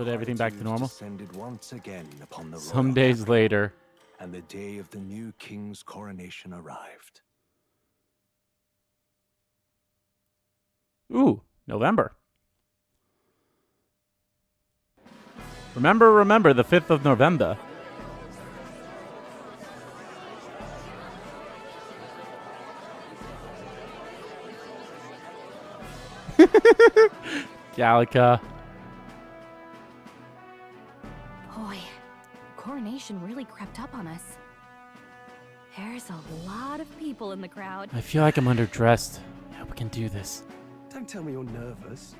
put everything back to normal. Descended once again upon the Some royal days family, later. and the day of the new king's coronation arrived. Ooh, November. Remember, the 5th of November. Gallica. Boy, coronation really crept up on us. There's a lot of people in the crowd. I feel like I'm underdressed. I hope we can do this. Don't tell me you're nervous.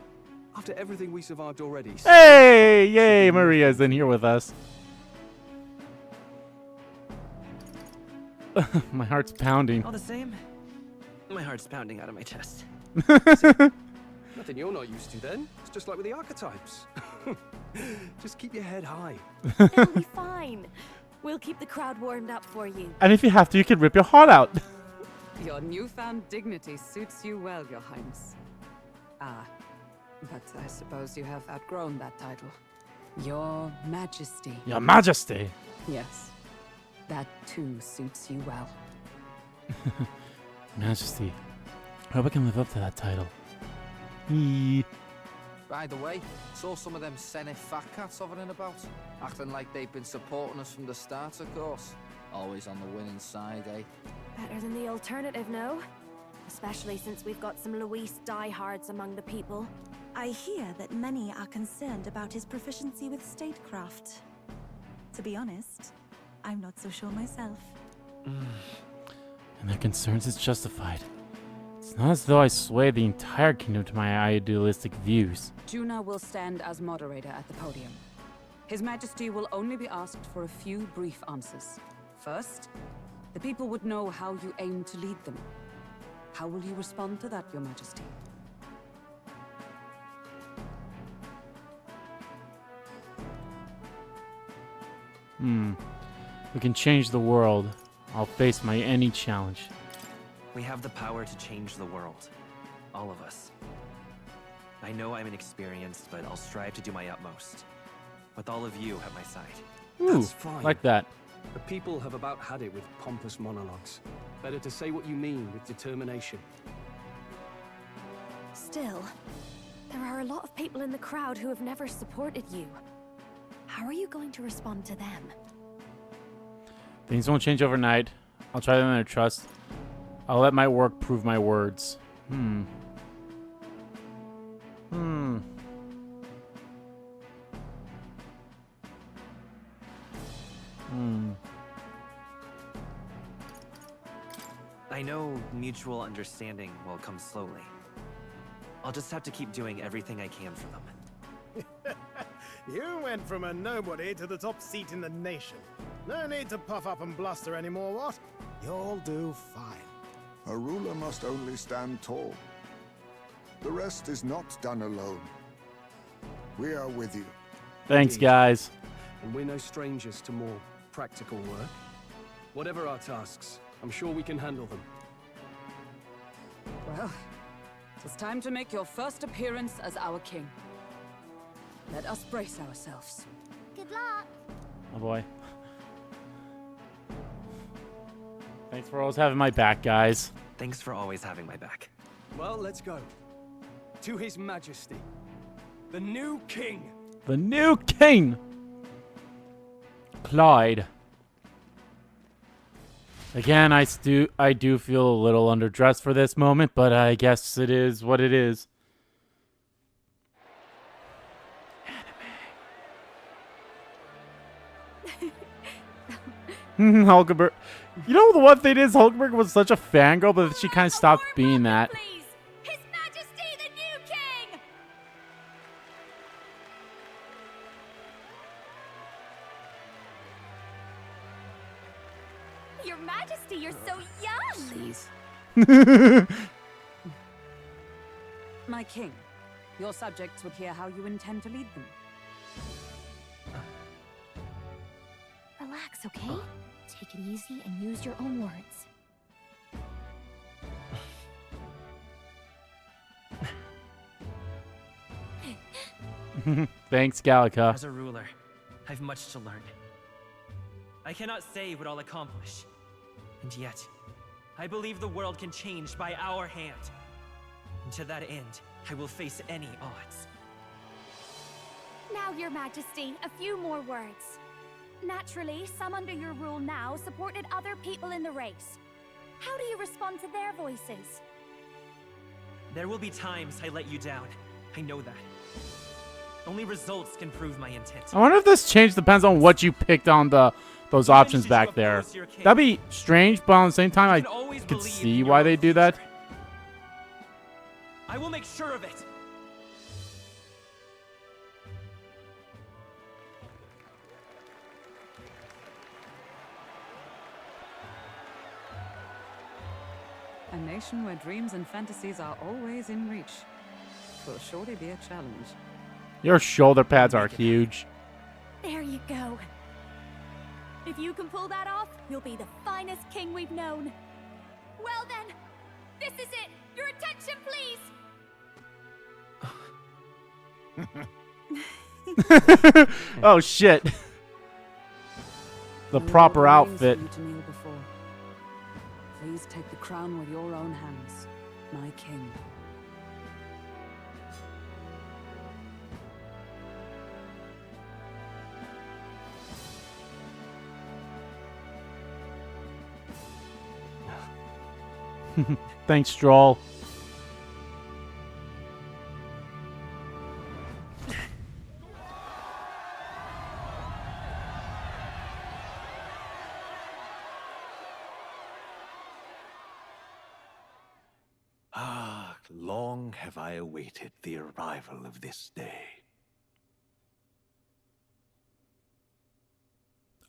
After everything we survived already. Hey! Yay, Maria's in here with us. My heart's pounding. All the same, my heart's pounding out of my chest. Nothing you're not used to then. It's just like with the archetypes. Just keep your head high. It'll be fine. We'll keep the crowd warmed up for you. And if you have to, you can rip your heart out. Your newfound dignity suits you well, Your Highness. Ah, but I suppose you have outgrown that title. Your Majesty. Your Majesty. Yes, that too suits you well. Majesty. I hope I can live up to that title. Eee. By the way, saw some of them Senate fat cats hovering about, acting like they've been supporting us from the start, of course. Always on the winning side, eh? Better than the alternative, no? Especially since we've got some Luis diehards among the people. I hear that many are concerned about his proficiency with statecraft. To be honest, I'm not so sure myself. And their concerns is justified. It's not as though I sway the entire kingdom to my idealistic views. Juna will stand as moderator at the podium. His Majesty will only be asked for a few brief answers. First, the people would know how you aim to lead them. How will you respond to that, Your Majesty? We can change the world. I'll face any challenge. We have the power to change the world. All of us. I know I'm inexperienced, but I'll strive to do my utmost. With all of you at my side. Ooh, That's fine. like that. The people have about had it with pompous monologues. Better to say what you mean with determination. Still, there are a lot of people in the crowd who have never supported you. How are you going to respond to them? Things won't change overnight. I'll try them under trust. I'll let my work prove my words. I know mutual understanding will come slowly. I'll just have to keep doing everything I can for them. You went from a nobody to the top seat in the nation. No need to puff up and bluster anymore, what? You'll do fine. A ruler must only stand tall. The rest is not done alone. We are with you. Thanks, guys. And we're no strangers to more practical work. Whatever our tasks, I'm sure we can handle them. Well, it's time to make your first appearance as our king. Let us brace ourselves. Good luck. Oh boy. Thanks for always having my back, guys. Thanks for always having my back. Well, let's go. To His Majesty, the new king. The new king! Clyde. Again, I do feel a little underdressed for this moment, but I guess it is what it is. Anime. Hulkenberg. You know, the one thing is, Hulkenberg was such a fangirl, but she kind of stopped being that. Please, His Majesty the new king! Your Majesty, you're so young! Please. My king, your subjects would hear how you intend to lead them. Relax, okay? Take it easy and use your own words. Thanks, Gallica. As a ruler, I've much to learn. I cannot say what I'll accomplish. And yet, I believe the world can change by our hand. And to that end, I will face any odds. Now, Your Majesty, a few more words. Naturally, some under your rule now supported other people in the race. How do you respond to their voices? There will be times I let you down. I know that. Only results can prove my intent. I wonder if this change depends on what you picked on those options back there. That'd be strange, but at the same time, I could see why they do that. I will make sure of it. A nation where dreams and fantasies are always in reach. Will surely be a challenge. Your shoulder pads are huge. There you go. If you can pull that off, you'll be the finest king we've known. Well then, this is it. Your attention, please. Oh shit. The proper outfit. You to kneel before. Please take the crown with your own hands, my king. Thanks, Stroll. Ah, long have I awaited the arrival of this day.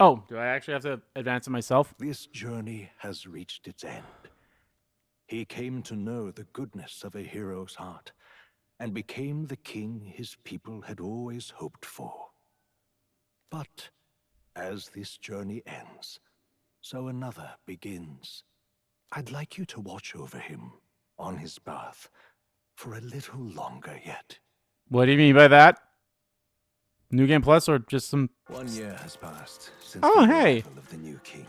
Oh, do I actually have to advance it myself? This journey has reached its end. He came to know the goodness of a hero's heart, and became the king his people had always hoped for. But as this journey ends, so another begins. I'd like you to watch over him on his path for a little longer yet. What do you mean by that? New Game Plus or just some... 1 year has passed since Oh, the hey. arrival of the new king.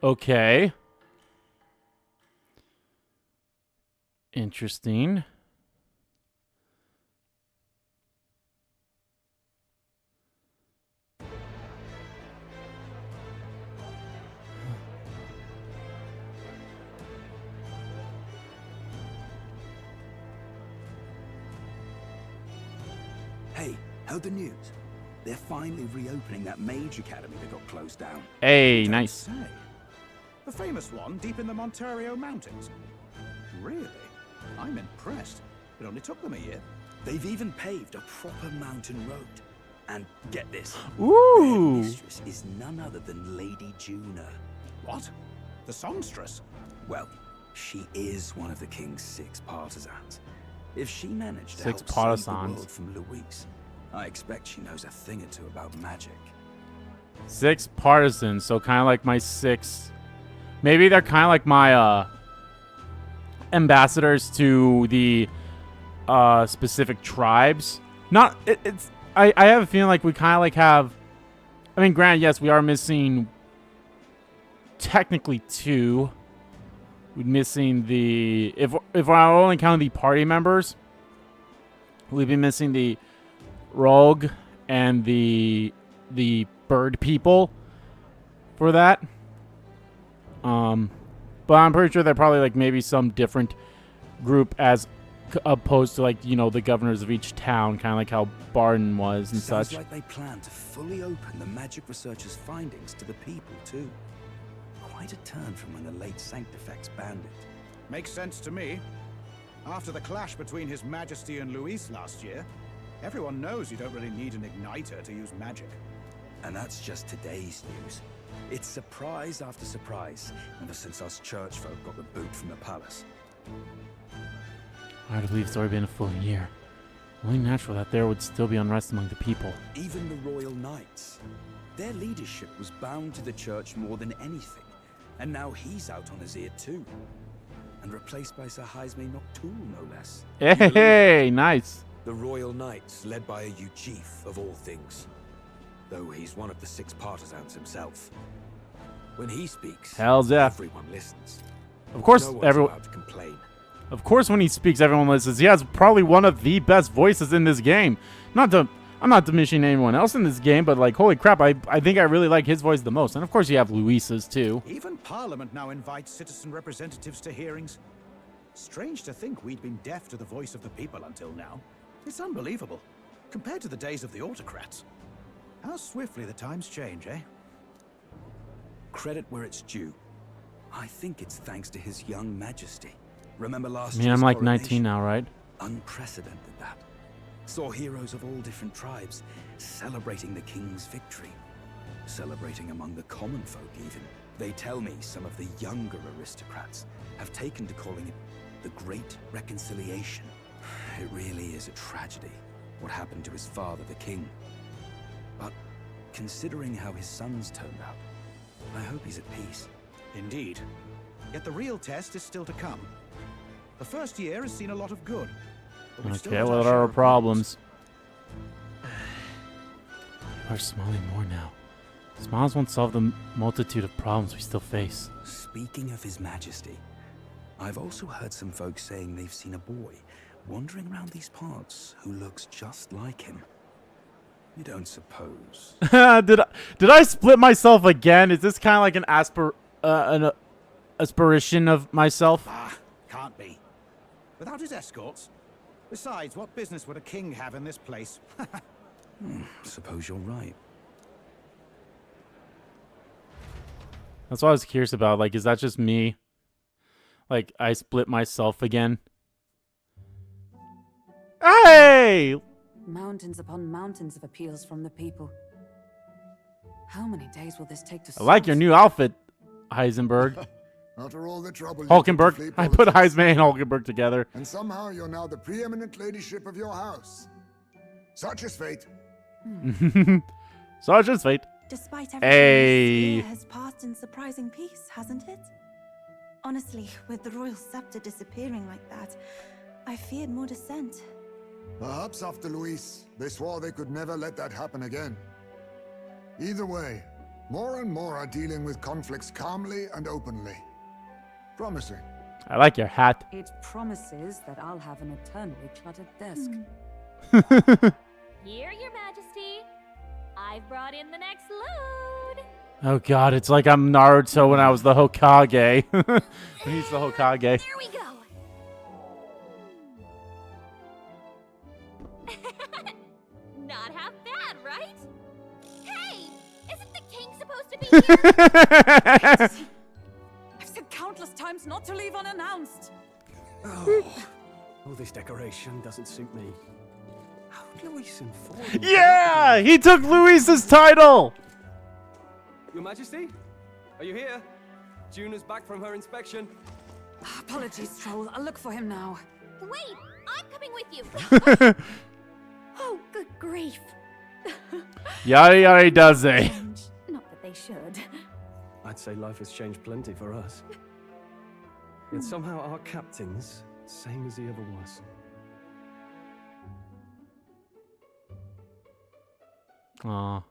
Okay. Interesting. Hey, heard the news? They're finally reopening that mage academy that got closed down. Hey, nice. Say, the famous one deep in the Montario Mountains. Really? I'm impressed. It only took them a year. They've even paved a proper mountain road. And get this. Ooh. Their mistress is none other than Lady Juna. What? The songstress? Well, she is one of the king's 6 partisans. If she managed to 6 help partisans. save the world from Luis, I expect she knows a thing or two about magic. 6 partisans, so kind of like my 6. Maybe they're kind of like my ambassadors to the specific tribes. Not it's. I have a feeling like we kind of like have. I mean, granted, yes, we are missing technically 2. We're missing the if we're only counting the party members, we've been missing the rogue and the bird people for that. But I'm pretty sure they're probably like maybe some different group as opposed to like, you know, the governors of each town, kind of like how Barden was and Sounds such. like they plan to fully open the magic researchers' findings to the people too. Quite a turn from when the late Sanctifex banned it. Makes sense to me. After the clash between His Majesty and Luis last year, everyone knows you don't really need an igniter to use magic. And that's just today's news. It's surprise after surprise, ever since us church folk got the boot from the palace. Hard to believe it's already been a full year. Only natural that there would still be unrest among the people. Even the Royal Knights. Their leadership was bound to the church more than anything. And now he's out on his ear too. And replaced by Sir Jaime Noctul, no less. Hey, nice. The Royal Knights, led by a Uchief of all things. Though he's one of the 6 partisans himself. When he speaks, Hells yeah. everyone listens. Of course, no one's everyone. allowed to complain. Of course, when he speaks, everyone listens. He has probably one of the best voices in this game. I'm not diminishing anyone else in this game, but like, holy crap, I think I really like his voice the most. And of course, you have Luis's too. Even Parliament now invites citizen representatives to hearings. Strange to think we'd been deaf to the voice of the people until now. It's unbelievable, compared to the days of the autocrats. How swiftly the times change, eh? Credit where it's due. I think it's thanks to his young majesty. Remember last I mean, year's I'm like coronation? 19 now, right? Unprecedented, that. Saw heroes of all different tribes celebrating the king's victory. Celebrating among the common folk, even. They tell me some of the younger aristocrats have taken to calling it the Great Reconciliation. It really is a tragedy, what happened to his father, the king. But considering how his sons turned out, I hope he's at peace. Indeed. Yet the real test is still to come. The first year has seen a lot of good. But we've still Okay, got what share are our of problems? We're smiling more now. Smiles won't solve the multitude of problems we still face. Speaking of His Majesty, I've also heard some folks saying they've seen a boy wandering around these parts who looks just like him. You don't suppose? Did I split myself again? Is this kind of like an aspiration of myself? Ah, can't be. Without his escorts? Besides, what business would a king have in this place? Suppose you're right. That's what I was curious about. Like, is that just me? Like, I split myself again? Hey! Mountains upon mountains of appeals from the people. How many days will this take to I like your sort? new outfit, Heisenberg. After all the trouble you took to Hulkenberg. flee I put politics, Heisman and Hulkenberg together. and somehow you're now the preeminent ladyship of your house. Such is fate. Such is fate. Despite everything, Hey. this year has passed in surprising peace, hasn't it? Honestly, with the royal scepter disappearing like that, I feared more dissent. Perhaps after Luis, they swore they could never let that happen again. Either way, more and more are dealing with conflicts calmly and openly. Promising. I like your hat. It promises that I'll have an eternally cluttered desk. Here, Your Majesty. I've brought in the next load. Oh god, it's like I'm Naruto when I was the Hokage. When he's the Hokage. Here we go. Not half bad, right? Hey, isn't the king supposed to be here? I've said countless times not to leave unannounced. Oh, this decoration doesn't suit me. How would Luis inform me? Yeah! He took Luis's title! Your Majesty? Are you here? Juna's back from her inspection. Apologies, Troll. I'll look for him now. Wait, I'm coming with you. Oh, good grief. Yada yada does they. Not that they should. I'd say life has changed plenty for us. Yet somehow our captain's same as he ever was. Aw.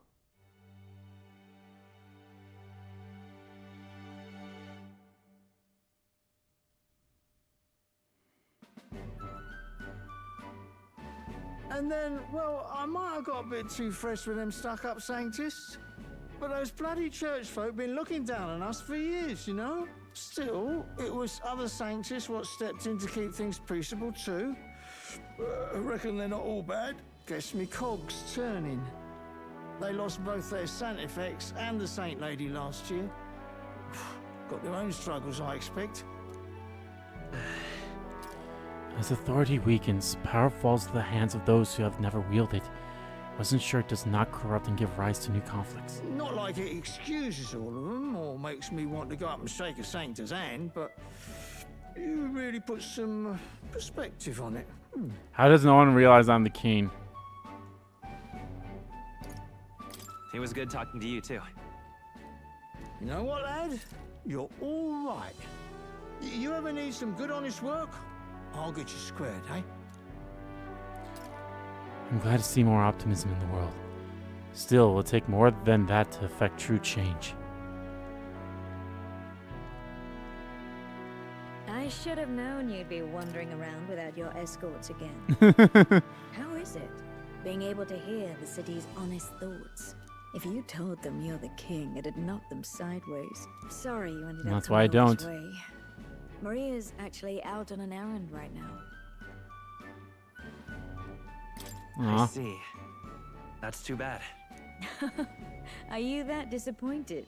And then, well, I might have got a bit too fresh with them stuck-up sanctists. But those bloody church folk been looking down on us for years, you know? Still, it was other sanctists what stepped in to keep things peaceable too. I reckon they're not all bad. Guess me cogs turning. They lost both their Santifex and the Saint Lady last year. Got their own struggles, I expect. As authority weakens, power falls to the hands of those who have never wielded. Wasn't sure it does not corrupt and give rise to new conflicts. Not like it excuses all of them or makes me want to go up and shake a sanctor's hand, but you really put some perspective on it. How does no one realize I'm the king? It was good talking to you, too. You know what, lad? You're all right. You ever need some good, honest work? I'll get you squared, eh? I'm glad to see more optimism in the world. Still, it will take more than that to affect true change. I should have known you'd be wandering around without your escorts again. How is it, being able to hear the city's honest thoughts? If you told them you're the king, it'd knock them sideways. Sorry you ended up That's why I coming all this don't. way. Maria's actually out on an errand right now. I see. That's too bad. Are you that disappointed?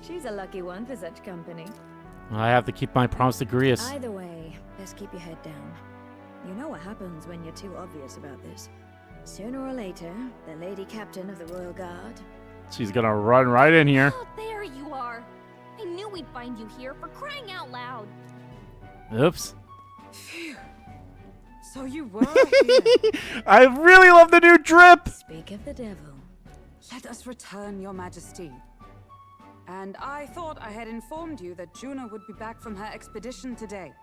She's a lucky one for such company. I have to keep my promise to Grius. Either way, best keep your head down. You know what happens when you're too obvious about this. Sooner or later, the lady captain of the Royal Guard... She's gonna run right in here. Oh, there you are. I knew we'd find you here, for crying out loud. Oops. Phew. So you were here. I really love the new drip. Speak of the devil. Let us return, Your Majesty. And I thought I had informed you that Juno would be back from her expedition today.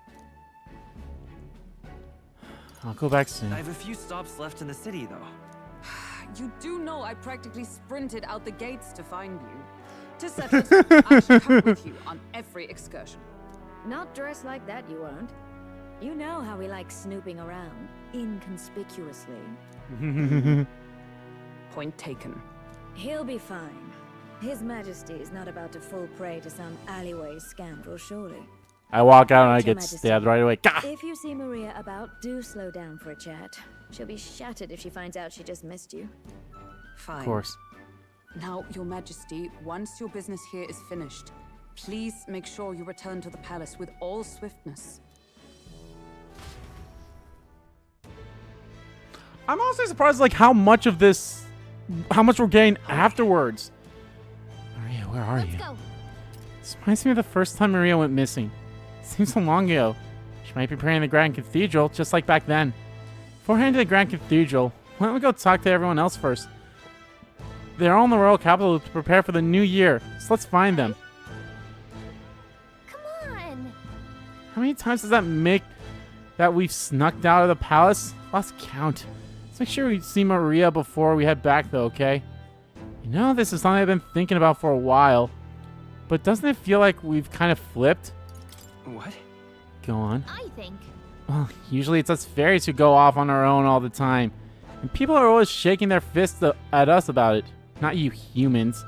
I'll go back soon. I have a few stops left in the city, though. You do know I practically sprinted out the gates to find you. To settle it, I shall come with you on every excursion. Not dressed like that, you won't. You know how we like snooping around, inconspicuously. Point taken. He'll be fine. His Majesty is not about to fall prey to some alleyway scoundrel, surely. I walk out and I Your get Majesty, stabbed right away. Gah! If you see Maria about, do slow down for a chat. She'll be shattered if she finds out she just missed you. Fine. Of course. Now, Your Majesty, once your business here is finished, please make sure you return to the palace with all swiftness. I'm honestly surprised, like, how much we're getting afterwards. Maria, where are you? Go. This reminds me of the first time Maria went missing. Seems so long ago. She might be praying in the Grand Cathedral, just like back then. Before heading to the Grand Cathedral, why don't we go talk to everyone else first? They're all in the royal capital to prepare for the new year, so let's find them. Come on. How many times does that make that we've snuck out of the palace? Lost count. Let's make sure we see Maria before we head back, though, okay? You know, this is something I've been thinking about for a while. But doesn't it feel like we've kind of flipped? What? Go on. I think. Well, usually it's us fairies who go off on our own all the time. And people are always shaking their fists at us about it. Not you humans.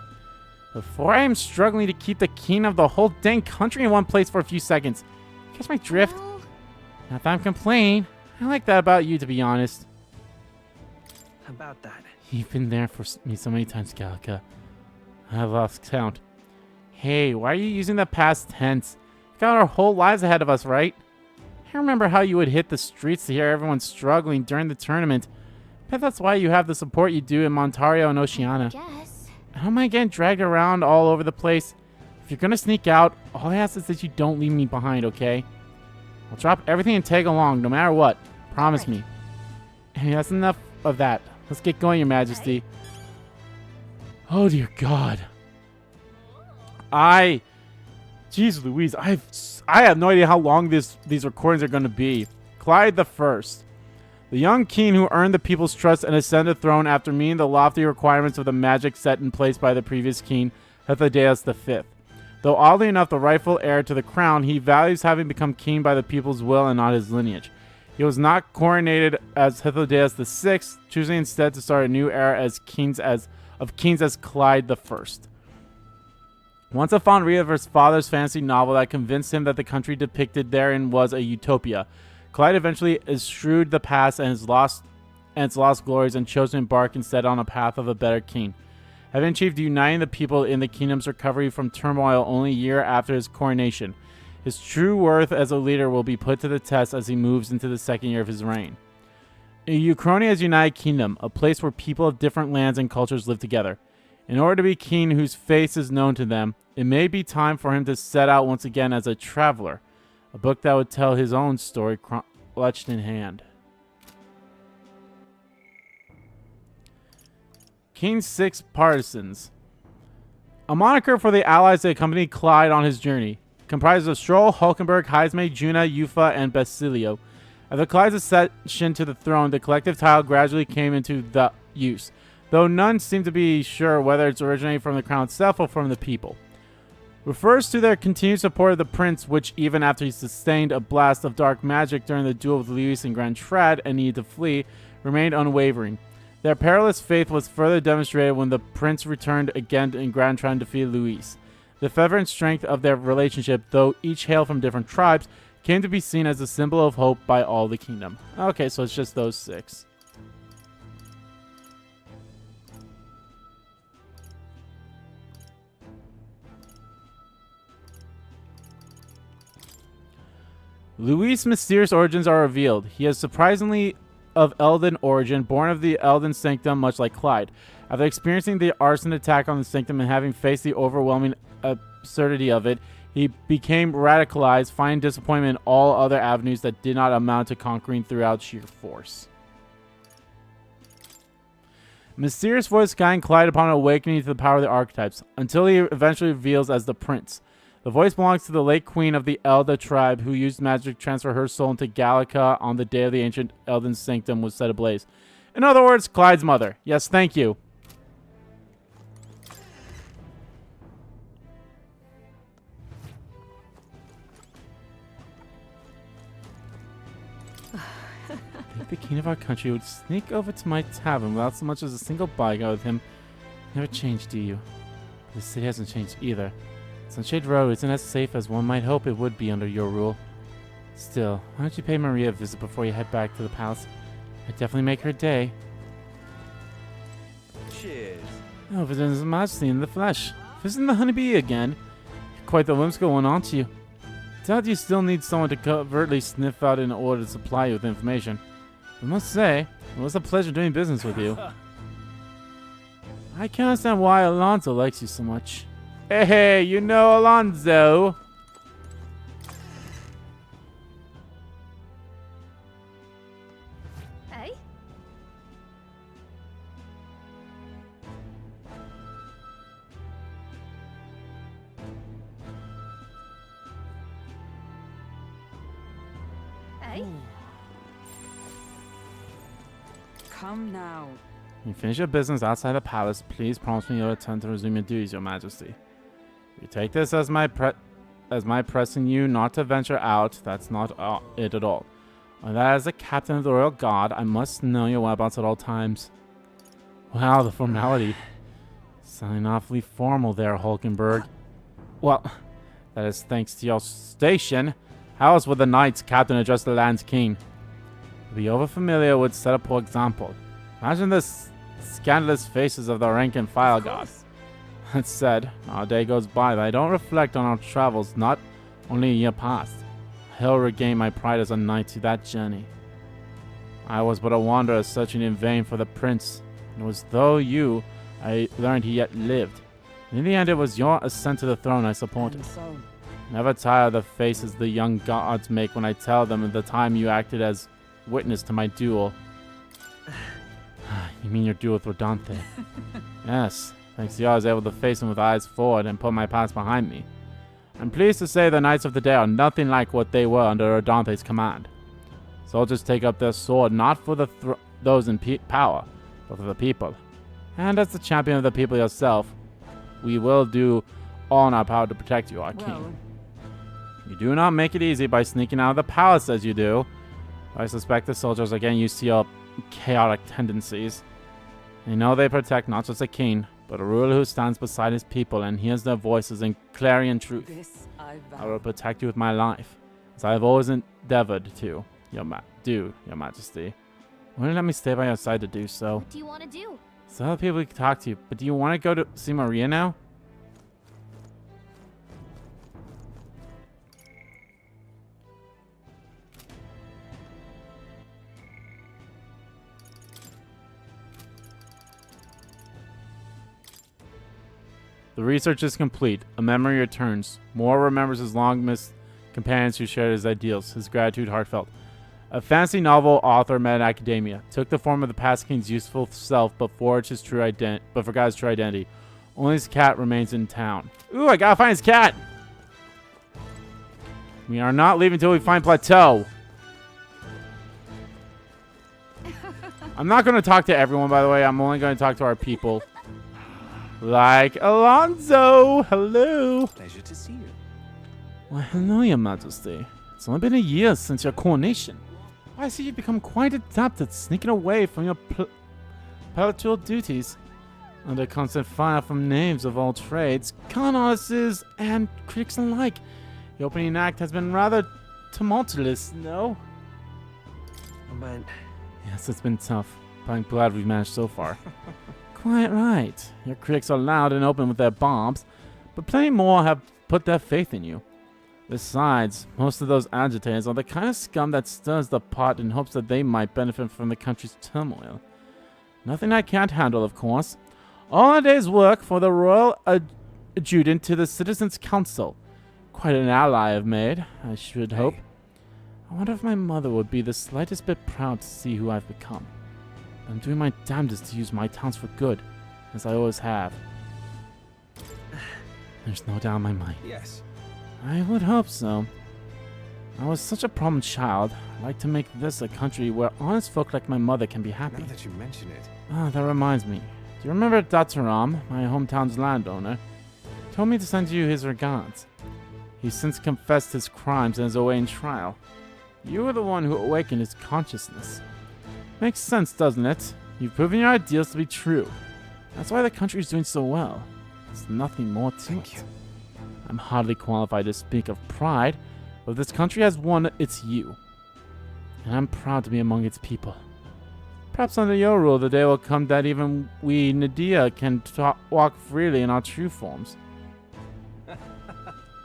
Before I am struggling to keep the king of the whole dang country in one place for a few seconds. Catch my drift? Well, Not that I'm complaining. I like that about you, to be honest. About that. You've been there for me so many times, Gallica. I've lost count. Hey, why are you using the past tense? We've got our whole lives ahead of us, right? I remember how you would hit the streets to hear everyone struggling during the tournament. I bet that's why you have the support you do in Montario and Oceania. guess. I don't mind getting dragged around all over the place. If you're gonna sneak out, all I ask is that you don't leave me behind, okay? I'll drop everything and tag along, no matter what. Promise me. Hey, that's enough of that. Let's get going, Your Majesty. Oh, dear God. Jeez Louise, I have no idea how long these recordings are going to be. Clyde the First. The young king who earned the people's trust and ascended the throne after meeting the lofty requirements of the magic set in place by the previous king, Hythlodaeus V. Though oddly enough the rightful heir to the crown, he values having become king by the people's will and not his lineage. He was not coronated as Hythlodaeus VI, choosing instead to start a new era as kings as Clyde the First. Once a fond reader of his father's fantasy novel that convinced him that the country depicted therein was a utopia, Clyde eventually eschewed the past and its lost glories and chose to embark instead on a path of a better king. Having achieved uniting the people in the kingdom's recovery from turmoil only a year after his coronation, his true worth as a leader will be put to the test as he moves into the second year of his reign. Euchronia is a united kingdom, a place where people of different lands and cultures live together. In order to be king whose face is known to them, it may be time for him to set out once again as a traveler, a book that would tell his own story clutched in hand. King's 6 Partisans. A moniker for the allies that accompanied Clyde on his journey. Comprises of Stroll, Hulkenberg, Heisme, Juna, Yufa, and Basilio. After Clyde's accession to the throne, the collective title gradually came into use, though none seem to be sure whether it's originating from the crown itself or from the people. Refers to their continued support of the prince, which even after he sustained a blast of dark magic during the duel with Luis and Grand Trad and needed to flee, remained unwavering. Their perilous faith was further demonstrated when the prince returned again in Grand Trad and defeated Luis. The fervent strength of their relationship, though each hail from different tribes, came to be seen as a symbol of hope by all the kingdom. Okay, so it's just those 6. Luis' mysterious origins are revealed. He is surprisingly of Eldan origin, born of the Eldan Sanctum, much like Clyde. After experiencing the arson attack on the Sanctum and having faced the overwhelming absurdity of it, he became radicalized, finding disappointment in all other avenues that did not amount to conquering throughout sheer force. Mysterious voice guiding Clyde upon awakening to the power of the archetypes, until he eventually reveals as the Prince. The voice belongs to the late queen of the Elda tribe, who used magic to transfer her soul into Gallica on the day of the ancient Elden Sanctum was set ablaze. In other words, Clyde's mother. Yes, thank you. The king of our country would sneak over to my tavern without so much as a single bargain with him. Never changed, do you? The city hasn't changed either. Sunshade Road isn't as safe as one might hope it would be under your rule. Still, why don't you pay Maria a visit before you head back to the palace? I'd definitely make her day. Cheers. Oh, visiting His Majesty in the flesh. Visiting the honeybee again. Quite the limbs going on to you. Doubt you still need someone to covertly sniff out in order to supply you with information. I must say, it was a pleasure doing business with you. I can't understand why Alonso likes you so much. Hey, you know Alonso. Hey? Hey? Come now. When you finish your business outside the palace, please promise me you'll return to resume your duties, Your Majesty. You take this as my pressing you not to venture out. That's not it at all. And that as a captain of the royal guard, I must know your whereabouts at all times. Wow, the formality. Sounding awfully formal there, Hulkenberg. Well, that is thanks to your station. How else would the knights captain address the land's king? To be overfamiliar would set a poor example. Imagine the scandalous faces of the rank and file guard. That said, our day goes by that I don't reflect on our travels, not only a year past. I'll regain my pride as a knight to that journey. I was but a wanderer searching in vain for the prince. It was though you I learned he yet lived. In the end, it was your ascent to the throne I supported. Never tire of the faces the young guards make when I tell them of the time you acted as witness to my duel. You mean your duel with Rodante? Yes. Thanks to you, I was able to face him with eyes forward and put my past behind me. I'm pleased to say the Knights of the Day are nothing like what they were under Rodante's command. Soldiers take up their sword not for those in power, but for the people. And as the champion of the people yourself, we will do all in our power to protect you, our king. You do not make it easy by sneaking out of the palace as you do. I suspect the soldiers are getting used to your chaotic tendencies. They know they protect not just a king, but a ruler who stands beside his people and hears their voices in clarion truth. I will protect you with my life, as I have always endeavored to, Your Majesty. Why don't you let me stay by your side to do so? What do you want to do? So other people can talk to you, but do you want to go to see Maria now? The research is complete. A memory returns. Moore remembers his long-missed companions who shared his ideals, his gratitude heartfelt. A fantasy novel author met in academia, took the form of the past king's useful self but forgot his true identity. Only his cat remains in town. Ooh, I gotta find his cat! We are not leaving until we find Plateau. I'm not going to talk to everyone, by the way. I'm only going to talk to our people. Like Alonso. Hello. Pleasure to see you. Well, hello, Your Majesty. It's only been a year since your coronation. I see you've become quite adept at sneaking away from your palatral duties. Under constant fire from knaves of all trades, con artists, and critics alike, the opening act has been rather tumultuous, no? Man. Yes, it's been tough, but I'm glad we've managed so far. Quite right. Your critics are loud and open with their bombs, but plenty more have put their faith in you. Besides, most of those agitators are the kind of scum that stirs the pot in hopes that they might benefit from the country's turmoil. Nothing I can't handle, of course. All a day's work for the royal adjutant to the Citizens' Council. Quite an ally I've made, I should hope. I wonder if my mother would be the slightest bit proud to see who I've become. I'm doing my damnedest to use my talents for good, as I always have. There's no doubt in my mind. Yes. I would hope so. I was such a problem child. I'd like to make this a country where honest folk like my mother can be happy. Now that you mention it. Ah, that reminds me. Do you remember Dataram, my hometown's landowner? He told me to send you his regards. He's since confessed his crimes and is awaiting trial. You were the one who awakened his consciousness. Makes sense, doesn't it? You've proven your ideals to be true. That's why the country's doing so well. There's nothing more to it. I'm hardly qualified to speak of pride, but if this country has one, it's you. And I'm proud to be among its people. Perhaps under your rule, the day will come that even we Nadia can walk freely in our true forms.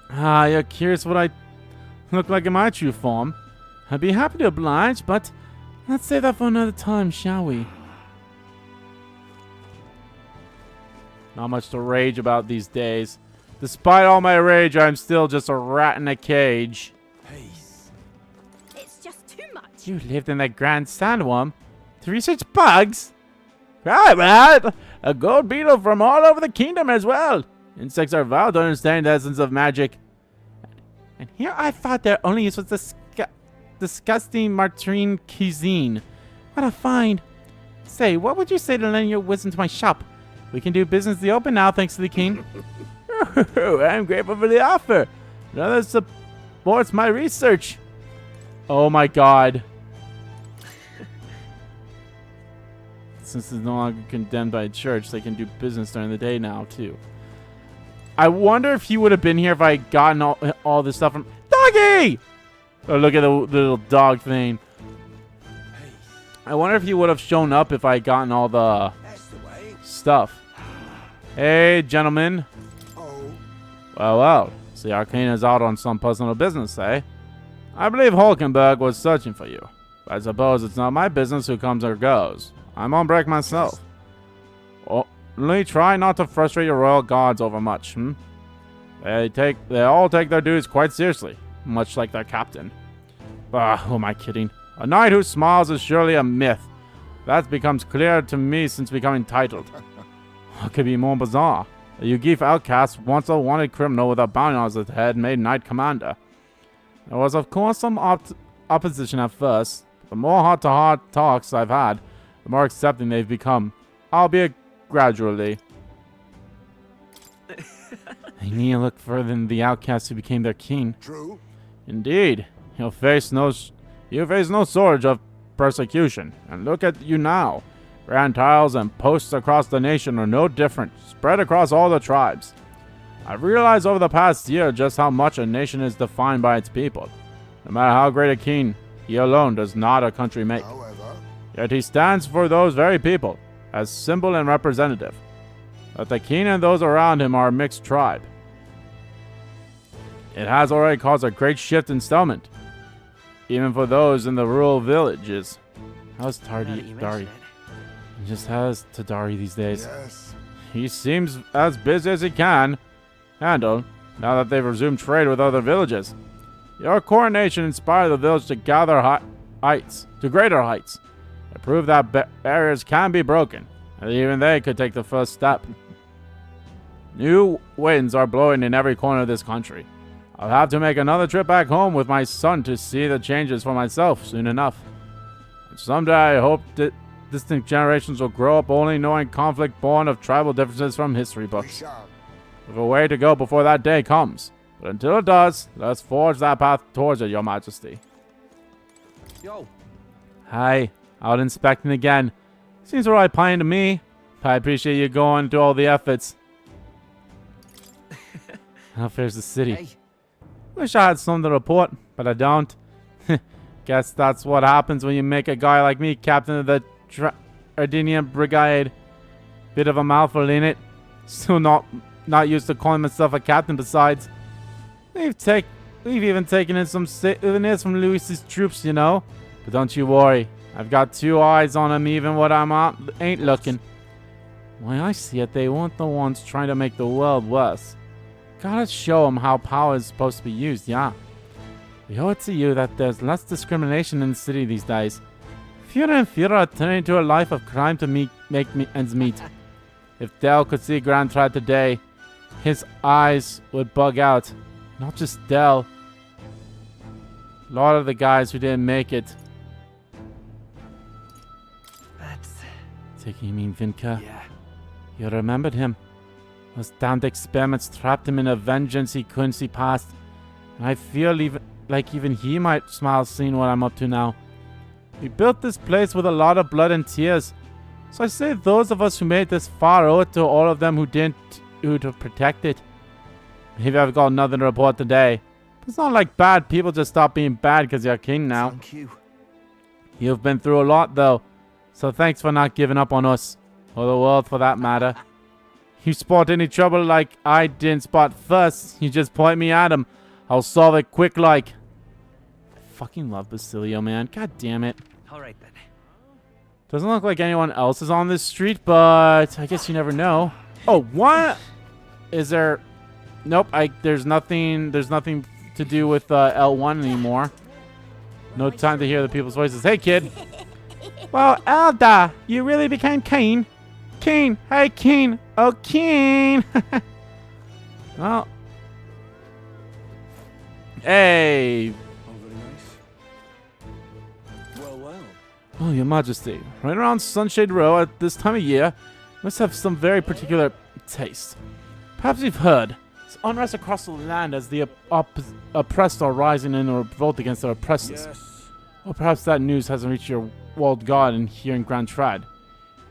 Ah, you're curious what I look like in my true form. I'd be happy to oblige, but let's save that for another time, shall we? Not much to rage about these days. Despite all my rage, I'm still just a rat in a cage. Peace. It's just too much. You lived in that grand sandworm to research bugs? Right, man. A gold beetle from all over the kingdom as well. Insects are vowed to understand the essence of magic. And here I thought their only use was disgusting margarine cuisine. What a find. Say, what would you say to lend your wisdom to my shop? We can do business in the open now, thanks to the king. I'm grateful for the offer. Another supports my research. Oh my god. Since it's no longer condemned by a church, they can do business during the day now, too. I wonder if he would have been here if I had gotten all this stuff from... Doggy! Oh, look at the little dog thing. I wonder if he would have shown up if I had gotten all the stuff. Hey, gentlemen. Well. See, Arcane is out on some personal business, eh? I believe Hulkenberg was searching for you. But I suppose it's not my business who comes or goes. I'm on break myself. Only try not to frustrate your royal guards overmuch, They all take their duties quite seriously, much like their captain. Bah, who am I kidding? A knight who smiles is surely a myth. That becomes clear to me since becoming titled. What could be more bizarre? A Yugif outcast, once a wanted criminal with a bounty on his head, made knight commander. There was of course some opposition at first. The more heart-to-heart talks I've had, the more accepting they've become, albeit gradually. They need to look further than the outcast who became their king. True. Indeed, you face no shortage of persecution. And look at you now. Grand tiles and posts across the nation are no different, spread across all the tribes. I've realized over the past year just how much a nation is defined by its people. No matter how great a king, he alone does not a country make. Yet he stands for those very people, as symbol and representative. That the king and those around him are a mixed tribe. It has already caused a great shift in settlement, even for those in the rural villages. How's Dari? He just has Tadari these days. Yes. He seems as busy as he can handle, now that they've resumed trade with other villages. Your coronation inspired the village to gather to greater heights. To prove that barriers can be broken, and even they could take the first step. New winds are blowing in every corner of this country. I'll have to make another trip back home with my son to see the changes for myself soon enough. And someday I hope distant generations will grow up only knowing conflict born of tribal differences from history We books. shall. We've a way to go before that day comes. But until it does, let's forge that path towards it, Your Majesty. Yo, Hi, out inspecting again. Seems a right plan to me. I appreciate you going to all the efforts. How fares the city? hey. Wish I had something to report, but I don't. Guess that's what happens when you make a guy like me captain of the Ardinian Brigade. Bit of a mouthful, ain't it? Still not used to calling myself a captain. Besides, we've even taken in some souvenirs from Louis's troops, you know. But don't you worry, I've got 2 eyes on them, even when I'm out ain't looking. Why, I see it, they weren't the ones trying to make the world worse. Gotta show them how power is supposed to be used, yeah. We owe it to you that there's less discrimination in the city these days. Führer and Führer are turning to a life of crime to make ends meet. If Dell could see Grand Trad today, his eyes would bug out. Not just Dell. A lot of the guys who didn't make it. That's... Taking you mean Vinka? yeah. You remembered him. Those damned experiments trapped him in a vengeance he couldn't see past. And I feel even he might smile seeing what I'm up to now. We built this place with a lot of blood and tears. So I say those of us who made this far owe it to all of them who didn't, who to protect it. Maybe I've got nothing to report today. But it's not like bad people just stop being bad because you're king now. Thank you. You've been through a lot though. So thanks for not giving up on us. Or the world for that matter. You spot any trouble like I didn't spot first, you just point me at him. I'll solve it quick like. I fucking love Basilio, man. God damn it. Alright then. Doesn't look like anyone else is on this street, but I guess you never know. Oh, what? Is there... Nope, there's nothing to do with L1 anymore. No time to hear the people's voices. Hey, kid. Well, Elda, you really became Keen? Keen, hey, Keen. Oh, Keen. Well. Hey. Oh, very nice. Well, well. Oh, Your Majesty. Right around Sunshade Row at this time of year, must have some very particular taste. Perhaps you've heard. It's unrest across the land as the oppressed are rising in a revolt against their oppressors. Yes. Or perhaps that news hasn't reached your walled garden here in Grand Trad.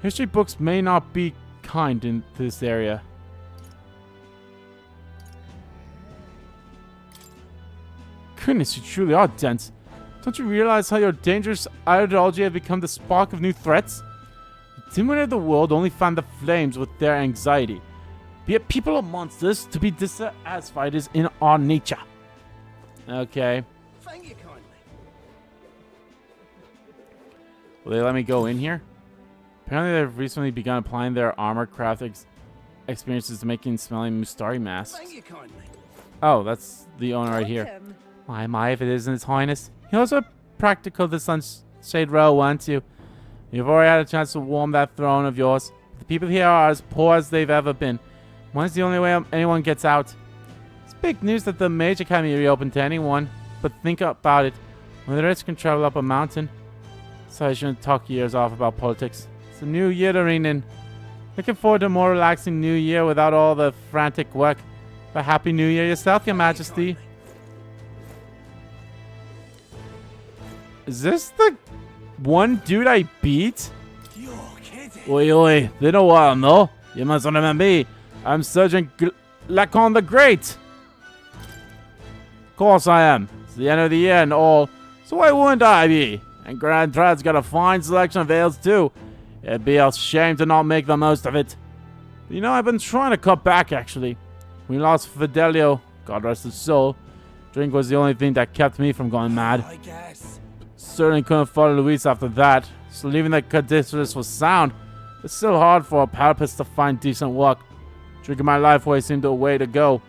History books may not be kind in this area. Goodness, you truly are dense. Don't you realize how your dangerous ideology has become the spark of new threats? The dimwit of the world only fan the flames with their anxiety. Be it people or monsters, to be dissatisfied is in our nature. Okay. Thank you kindly. Will they let me go in here? Apparently they've recently begun applying their armor craft experiences to making smelling Mustari masks. Thank you kindly. Oh, that's the owner right here. My, if it isn't His Highness. You're also practical the Sunshade Row, aren't you? You've already had a chance to warm that throne of yours. The people here are as poor as they've ever been. When's the only way anyone gets out? It's big news that the Mage Academy reopened to anyone. But think about it. When the rich can travel up a mountain. So I shouldn't talk years off about politics. It's a new year to rein in. Looking forward to a more relaxing new year without all the frantic work. But Happy New Year yourself, Your Majesty. Is this the one dude I beat? You're kidding. Oi, oi, been a while, no? You must remember me. I'm Sergeant Lacon the Great. Of course I am. It's the end of the year and all, so why wouldn't I be? And Grand Trad's got a fine selection of ales too. It'd be a shame to not make the most of it. But you know, I've been trying to cut back actually. We lost Fidelio, God rest his soul. Drink was the only thing that kept me from going mad. I guess. Certainly couldn't follow Luis after that, so leaving the Caduceus was sound. It's still hard for a parapist to find decent work. Drinking my life away seemed a way to go.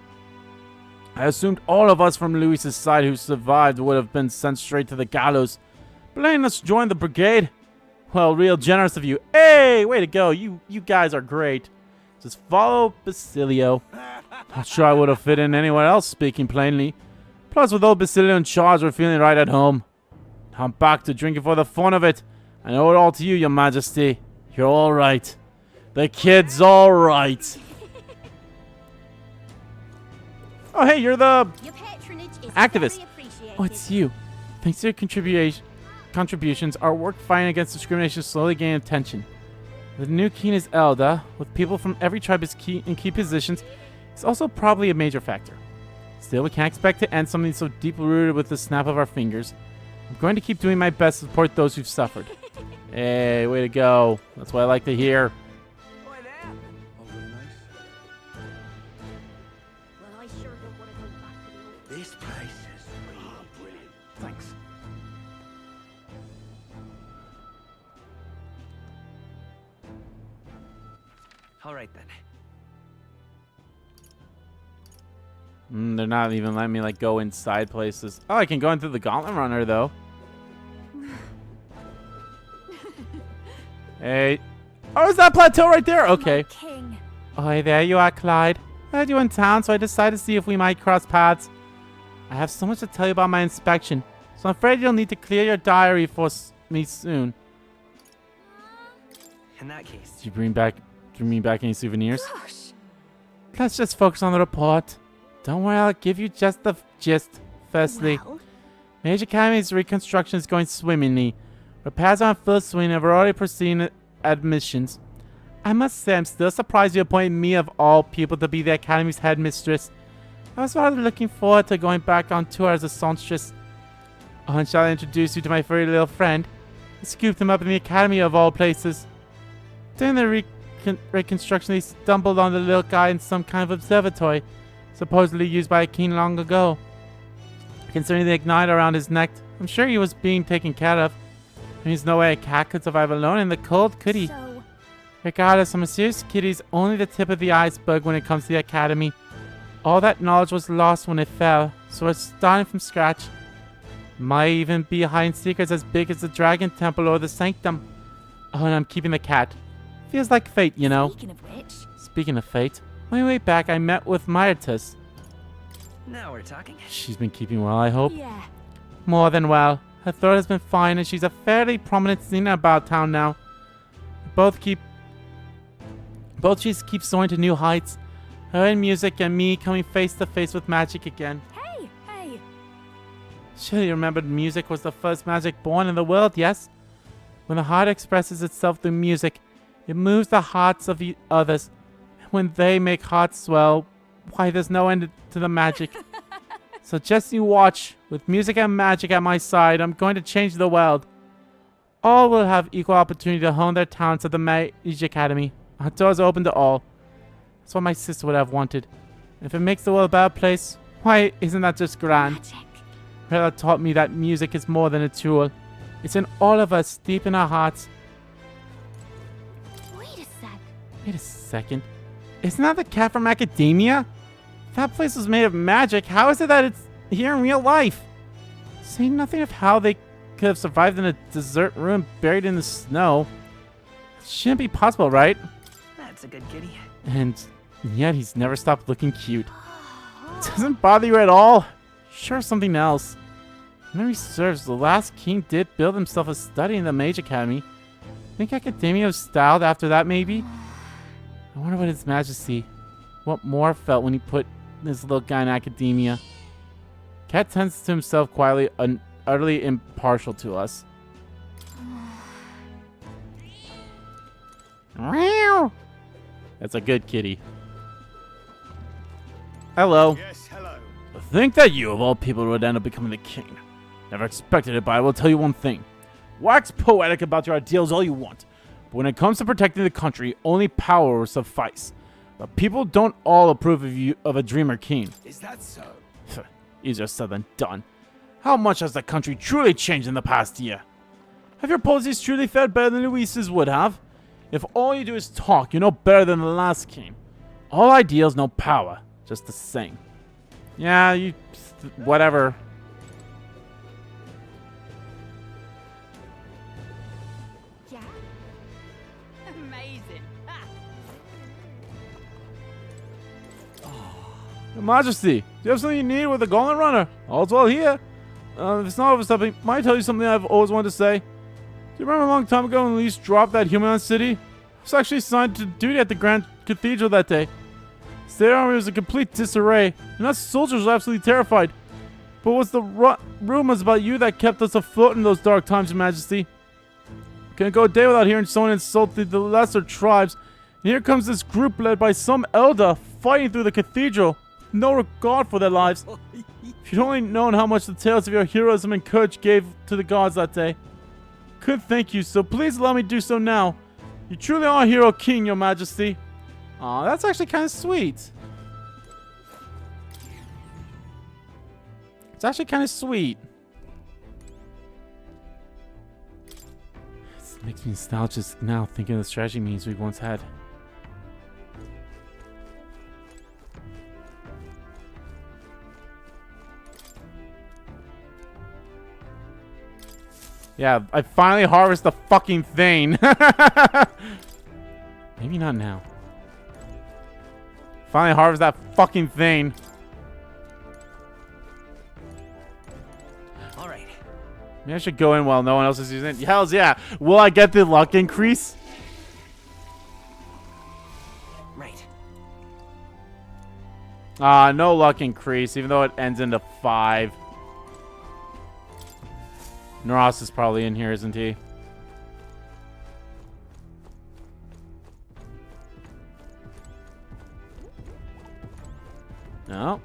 I assumed all of us from Luis's side who survived would have been sent straight to the gallows. But letting us join the brigade? Well, real generous of you. Hey, way to go. You guys are great. Just follow Basilio. Not sure I would have fit in anywhere else, speaking plainly. Plus, with old Basilio in charge, we're feeling right at home. I'm back to drinking for the fun of it, I owe it all to you, Your Majesty. You're all right. The kid's all right. Oh, hey, you're the Your patronage is activist. very appreciated. Oh, it's you. Thanks to your contributions, our work fighting against discrimination is slowly gaining attention. The new king is Elda, with people from every tribe in key positions. It's also probably a major factor. Still, we can't expect to end something so deeply rooted with the snap of our fingers. I'm going to keep doing my best to support those who've suffered. Hey, way to go. That's what I like to hear. Well, I sure don't want to go back to the old... This place is really brilliant. Thanks. All right then. They're not even letting me like go inside places. Oh, I can go into the Gauntlet Runner though. Hey. Oh, is that plateau right there? Okay. King. Oh, hey, there you are, Clyde. I heard you in town, so I decided to see if we might cross paths. I have so much to tell you about my inspection, so I'm afraid you'll need to clear your diary for me soon. In that case. Did you bring back any souvenirs? Gosh. Let's just focus on the report. Don't worry, I'll give you just the gist. Firstly, Well, Mage Academy's reconstruction is going swimmingly. Repairs are in full swing and we're already proceeding admissions. I must say, I'm still surprised you appointed me of all people to be the Academy's headmistress. I was rather looking forward to going back on tour as a songstress. Oh, and shall I introduce you to my furry little friend? I scooped him up in the Academy of all places. During the reconstruction, they stumbled on the little guy in some kind of observatory, supposedly used by a king long ago. Considering the igniter around his neck, I'm sure he was being taken care of. There's no way a cat could survive alone in the cold, could he? so... Regardless, I'm a serious kid. He's only the tip of the iceberg when it comes to the Academy. All that knowledge was lost when it fell, so we're starting from scratch. Might even be hiding secrets as big as the Dragon Temple or the Sanctum. Oh, and I'm keeping the cat. Feels like fate, you know. Speaking of which... Speaking of fate, on my way back, I met with Myrtus. Now we're talking. She's been keeping well, I hope. Yeah. More than well. Her throat has been fine, and she's a fairly prominent singer about town now. Both she's keep soaring to new heights. Her in music and me coming face to face with magic again. Hey, hey. Surely you remembered music was the first magic born in the world, yes? When the heart expresses itself through music, it moves the hearts of the others. When they make hearts swell, why, there's no end to the magic. So just you watch. With music and magic at my side, I'm going to change the world. All will have equal opportunity to hone their talents at the Mage Academy. Our doors are open to all. That's what my sister would have wanted. If it makes the world a better place, why isn't that just grand? Magic. Rella taught me that music is more than a tool. It's in all of us, deep in our hearts. Wait a sec. Wait a second. Isn't that the cat from Academia? If that place was made of magic, how is it that it's here in real life? Say nothing of how they could have survived in a desert ruin buried in the snow. It shouldn't be possible, right? That's a good kitty. And yet he's never stopped looking cute. It doesn't bother you at all? Sure, something else. Memory serves, the last king did build himself a study in the Mage Academy. Think Academia was styled after that, maybe? I wonder what His Majesty, what more felt when he put this little guy in Academia. Cat tends to himself quietly and utterly impartial to us. That's a good kitty. Hello. Yes, hello. To think that you, of all people, would end up becoming the king. Never expected it, but I will tell you one thing. Wax poetic about your ideals all you want, but when it comes to protecting the country, only power will suffice. The people don't all approve of you of a dreamer king. Is that so? Easier said than done. How much has the country truly changed in the past year? Have your policies truly fared better than Luis's would have? If all you do is talk, you know better than the last king. All ideals, no power. Just the same. Yeah, you... whatever. Yeah. Amazing. Your Majesty, do you have something you need with the Gauntlet Runner? All's well here. If it's not overstepping, might I tell you something I've always wanted to say? you remember a long time ago when Elise dropped that human city? I was actually assigned to duty at the Grand Cathedral that day. The state army was in complete disarray, and us soldiers were absolutely terrified. But it was the rumors about you that kept us afloat in those dark times, Your Majesty. Couldn't go a day without hearing someone insult the lesser tribes. And here comes this group led by some Elda fighting through the cathedral. No regard for their lives. If you'd only known how much the tales of your heroism and courage gave to the gods that day. Couldn't thank you, so please allow me to do so now. You truly are a hero king, Your Majesty. Aw, that's actually kind of sweet. It's actually kind of sweet. It makes me nostalgic now thinking of the strategy meetings we once had. Yeah, I finally harvest the fucking thing. Maybe not now. Finally harvest that fucking thing. Alright. Maybe I should go in while no one else is using it. Hells yeah. Will I get the luck increase? Right. No luck increase, even though it ends into 5. Noros is probably in here, isn't he? No.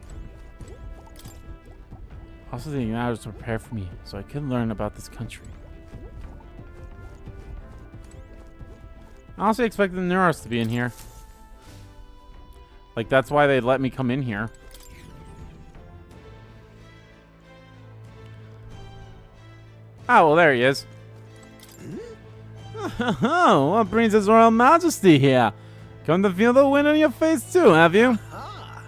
Also, the United was prepared for me, so I could learn about this country. I also expected the Noros to be in here. Like, that's why they let me come in here. Oh, well, there he is. Oh, what brings His Royal Majesty here? Come to feel the wind in your face too, have you?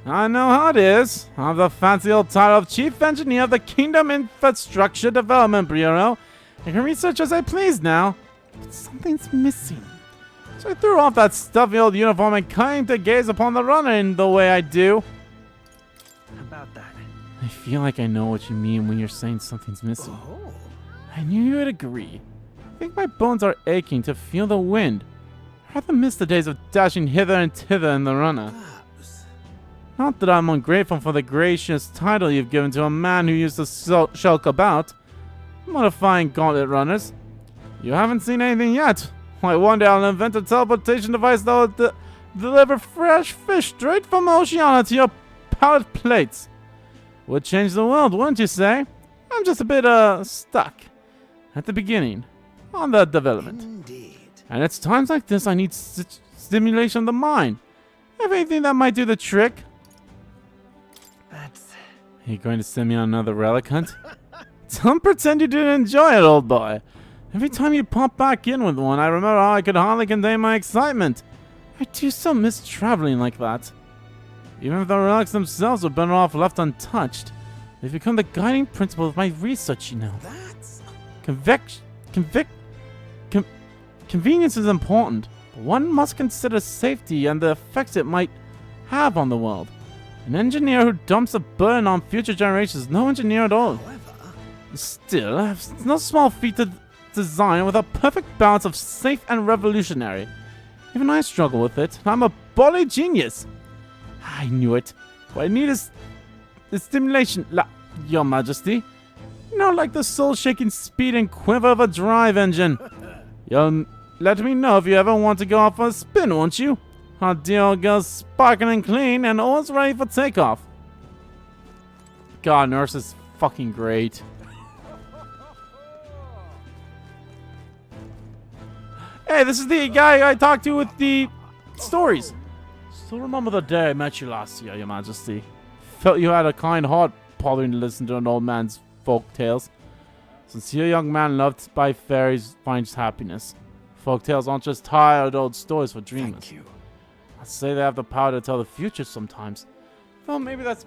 I know how it is. I have the fancy old title of Chief Engineer of the Kingdom Infrastructure Development Bureau. I can research as I please now. But something's missing. So I threw off that stuffy old uniform and came to gaze upon the runner in the way I do. How about that? I feel like I know what you mean when you're saying something's missing. I knew you would agree. I think my bones are aching to feel the wind. I rather miss the days of dashing hither and thither in the runner. Not that I'm ungrateful for the gracious title you've given to a man who used to shulk about. Modifying gauntlet runners. You haven't seen anything yet. Why, one day I'll invent a teleportation device that will deliver fresh fish straight from Oceania to your pallet plates. Would change the world, wouldn't you say? I'm just a bit, stuck at the beginning on the development. Indeed. And it's times like this I need stimulation of the mind. Have anything that might do the trick? That's... Are you going to send me on another relic hunt? Don't pretend you didn't enjoy it, old boy. Every time you pop back in with one, I remember how I could hardly contain my excitement. I do so miss traveling like that. Even if the relics themselves were better off left untouched, they've become the guiding principle of my research, you know. Convenience is important, but one must consider safety and the effects it might have on the world. An engineer who dumps a burden on future generations is no engineer at all. Still, I have no small feat to design with a perfect balance of safe and revolutionary. Even I struggle with it. I'm a bully genius. I knew it. What I need is the stimulation, Your Majesty. You know, like the soul-shaking speed and quiver of a drive engine. You'll let me know if you ever want to go off for a spin, won't you? Our dear old girl's sparkling clean and always ready for takeoff. God, Nurse is fucking great. Hey, this is the guy I talked to with the stories. Still remember the day I met you last year, Your Majesty. Felt you had a kind heart, bothering to listen to an old man's folk tales. Sincere young man loved by fairies finds happiness. Folk tales aren't just tired old stories for dreamers. Thank you. I'd say they have the power to tell the future sometimes. Well, maybe that's